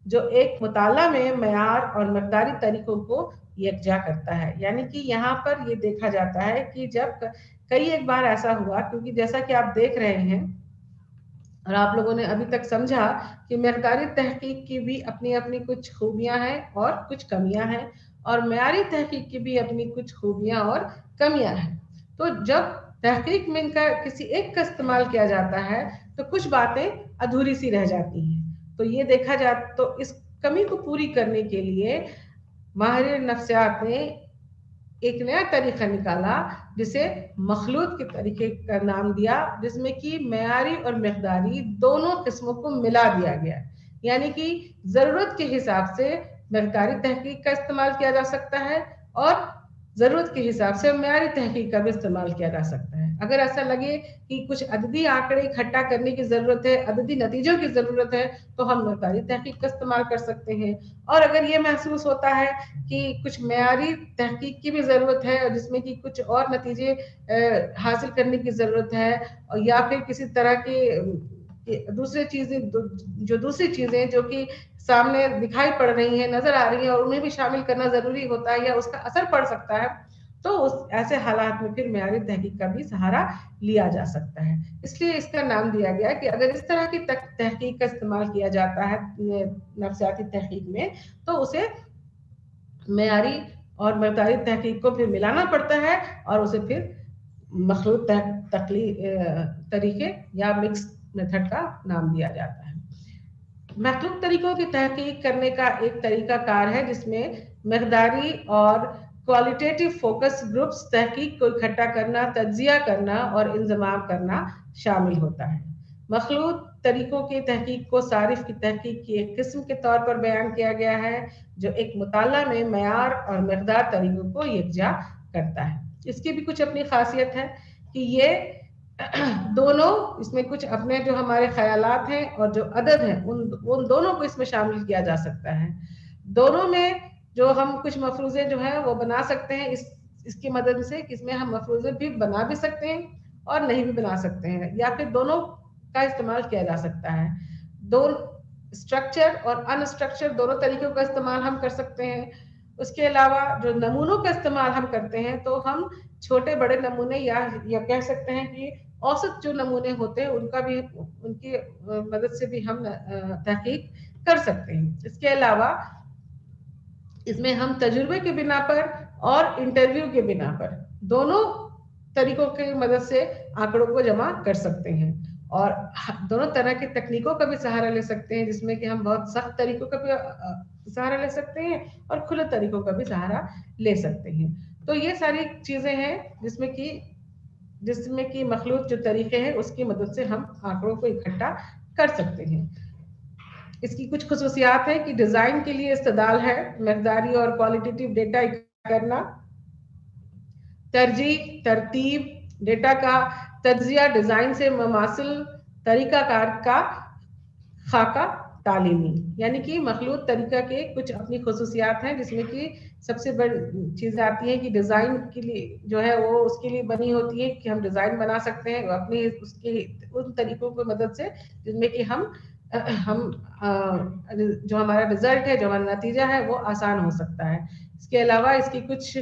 جو ایک مطالعہ میں معیار اور مقداری طریقوں کو یکجا کرتا ہے۔ یعنی کہ یہاں پر یہ دیکھا جاتا ہے کہ جب کئی ایک بار ایسا ہوا، کیونکہ جیسا کہ آپ دیکھ رہے ہیں اور آپ لوگوں نے ابھی تک سمجھا کہ مقداری تحقیق کی بھی اپنی اپنی کچھ خوبیاں ہیں اور کچھ کمیاں ہیں، اور معیاری تحقیق کی بھی اپنی کچھ خوبیاں اور کمیاں ہیں۔ تو جب تحقیق میں ان کا کسی ایک کا استعمال کیا جاتا ہے تو کچھ باتیں ادھوری سی رہ جاتی ہیں۔ تو یہ دیکھا جاتا، تو اس کمی کو پوری کرنے کے لیے ماہر نفسیات نے ایک نیا طریقہ نکالا جسے مخلوط کے طریقے کا نام دیا، جس میں کہ معیاری اور مقداری دونوں قسموں کو ملا دیا گیا۔ یعنی کہ ضرورت کے حساب سے مقداری تحقیق کا استعمال کیا جا سکتا ہے اور ضرورت کے حساب سے معیاری تحقیق کا بھی استعمال کیا جا سکتا ہے۔ اگر ایسا لگے کہ کچھ عددی آنکڑے اکٹھا کرنے کی ضرورت ہے، عددی نتیجوں کی ضرورت ہے، تو ہم مقداری تحقیق کا استعمال کر سکتے ہیں۔ اور اگر یہ محسوس ہوتا ہے کہ کچھ معیاری تحقیق کی بھی ضرورت ہے اور جس میں کہ کچھ اور نتیجے حاصل کرنے کی ضرورت ہے، یا پھر کسی طرح کی دوسری چیزیں جو کہ سامنے دکھائی پڑ رہی ہیں، نظر آ رہی ہیں، اور انہیں بھی شامل کرنا ضروری ہوتا ہے یا اس کا اثر پڑ سکتا ہے، تو ایسے حالات میں پھر معیاری تحقیق کا بھی سہارا لیا جا سکتا ہے۔ اس لیے اس کا نام دیا گیا کہ اگر اس طرح کی تحقیق کا استعمال کیا جاتا ہے نفسیاتی تحقیق میں، تو اسے معیاری اور مقداری تحقیق کو پھر ملانا پڑتا ہے اور اسے پھر مخلوط طریقے یا مکس میتھڈ کا نام دیا جاتا ہے۔ مخلوط طریقوں کی تحقیق کرنے کا ایک طریقہ کار ہے جس میں مقداری اور کوالٹیٹیو فوکس گروپس تحقیق کو اکٹھا کرنا، تجزیہ کرنا اور انضمام کرنا شامل ہوتا ہے۔ مخلوط طریقوں کی تحقیق کو صارف کی تحقیق کی ایک قسم کے طور پر بیان کیا گیا ہے جو ایک مطالعہ میں معیار اور مقدار طریقوں کو یکجا کرتا ہے۔ اس کی بھی کچھ اپنی خاصیت ہے کہ یہ دونوں، اس میں کچھ اپنے جو ہمارے خیالات ہیں اور جو عدد ہیں ان دونوں کو اس میں شامل کیا جا سکتا ہے۔ دونوں میں جو ہم کچھ مفروضے جو ہیں وہ بنا سکتے ہیں اس کی مدد سے، کہ اس میں ہم مفروضے بھی بنا بھی سکتے ہیں اور نہیں بھی بنا سکتے ہیں، یا پھر دونوں کا استعمال کیا جا سکتا ہے۔ دونوں اسٹرکچر اور ان اسٹرکچر دونوں طریقوں کا استعمال ہم کر سکتے ہیں۔ اس کے علاوہ جو نمونوں کا استعمال ہم کرتے ہیں تو ہم چھوٹے بڑے نمونے یا کہہ سکتے ہیں کہ اوسط جو نمونے ہوتے ہیں ان کی مدد سے بھی ہم تحقیق کر سکتے ہیں۔ اس کے علاوہ اس میں ہم تجربے کے بنا پر اور انٹرویو کے بنا پر دونوں طریقوں کی مدد سے آنکڑوں کو جمع کر سکتے ہیں، اور دونوں طرح کی تکنیکوں کا بھی سہارا لے سکتے ہیں، جس میں کہ ہم بہت سخت طریقوں کا بھی سہارا لے سکتے ہیں اور کھلے طریقوں کا بھی سہارا لے سکتے ہیں۔ تو یہ ساری چیزیں ہیں جس میں کہ مخلوط جو طریقے ہیں اس کی مدد سے ہم آنکڑوں کو اکٹھا کر سکتے ہیں۔ اس کی کچھ خصوصیات ہیں کہ ڈیزائن کے لیے استدلال ہے، مقداری اور کوالٹیٹیو ڈیٹا اکٹھا کرنا، ترتیب ڈیٹا کا تجزیہ، ڈیزائن سے مماثل طریقہ کار کا خاکہ تعلیمی۔ یعنی کہ مخلوط طریقہ کے کچھ اپنی خصوصیات ہیں، جس میں کہ سب سے بڑی چیز آتی ہے کہ ڈیزائن کے لیے جو ہے وہ اس کے لیے بنی ہوتی ہے کہ ہم ڈیزائن بنا سکتے ہیں اپنی ان طریقوں کی مدد سے جن میں کہ ہم جو ہمارا رزلٹ ہے، جو ہمارا نتیجہ ہے وہ آسان ہو سکتا ہے۔ اس کے علاوہ اس کی کچھ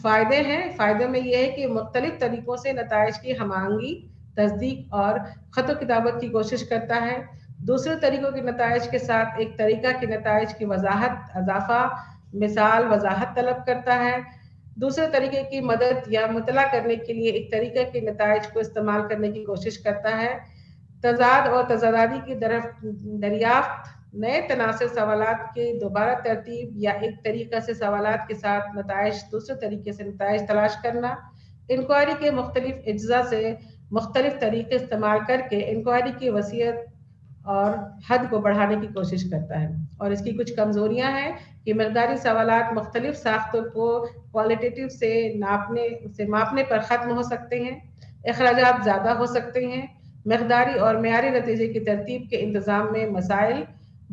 فائدے ہیں۔ فائدے میں یہ ہے کہ مختلف طریقوں سے نتائج کی ہم آہنگی، تصدیق اور خط و کتابت کی کوشش کرتا ہے۔ دوسرے طریقوں کے نتائج کے ساتھ ایک طریقہ کے نتائج کی وضاحت، اضافہ، مثال، وضاحت طلب کرتا ہے۔ دوسرے طریقے کی مدد یا مطلع کرنے کے لیے ایک طریقہ کے نتائج کو استعمال کرنے کی کوشش کرتا ہے۔ تضاد اور تضاداری کی دریافت، نئے تناسب سوالات کے دوبارہ ترتیب یا ایک طریقہ سے سوالات کے ساتھ نتائج دوسرے طریقے سے نتائج تلاش کرنا، انکوائری کے مختلف اجزاء سے مختلف طریقے استعمال کر کے انکوائری کی وسعت اور حد کو بڑھانے کی کوشش کرتا ہے۔ اور اس کی کچھ کمزوریاں ہیں کہ مقداری سوالات مختلف ساختوں کو کوالٹیٹیو سے ماپنے پر ختم ہو سکتے ہیں، اخراجات زیادہ ہو سکتے ہیں، مقداری اور معیاری نتیجے کی ترتیب کے انتظام میں مسائل،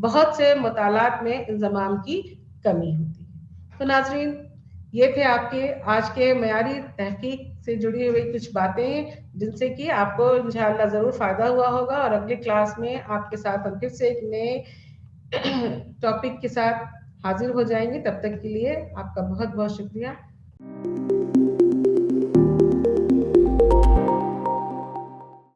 بہت سے مطالعات میں انضمام کی کمی ہوتی ہے۔ تو ناظرین، یہ تھے آپ کے آج کے معیاری تحقیق سے جڑی ہوئی کچھ باتیں جن سے کہ آپ کو انشاءاللہ ضرور فائدہ ہوا ہوگا، اور اگلی کلاس میں آپ کے ساتھ ہم پھر سے ایک نئے ٹاپک کے ساتھ حاضر ہو جائیں گے۔ تب تک کے لیے آپ کا بہت بہت شکریہ۔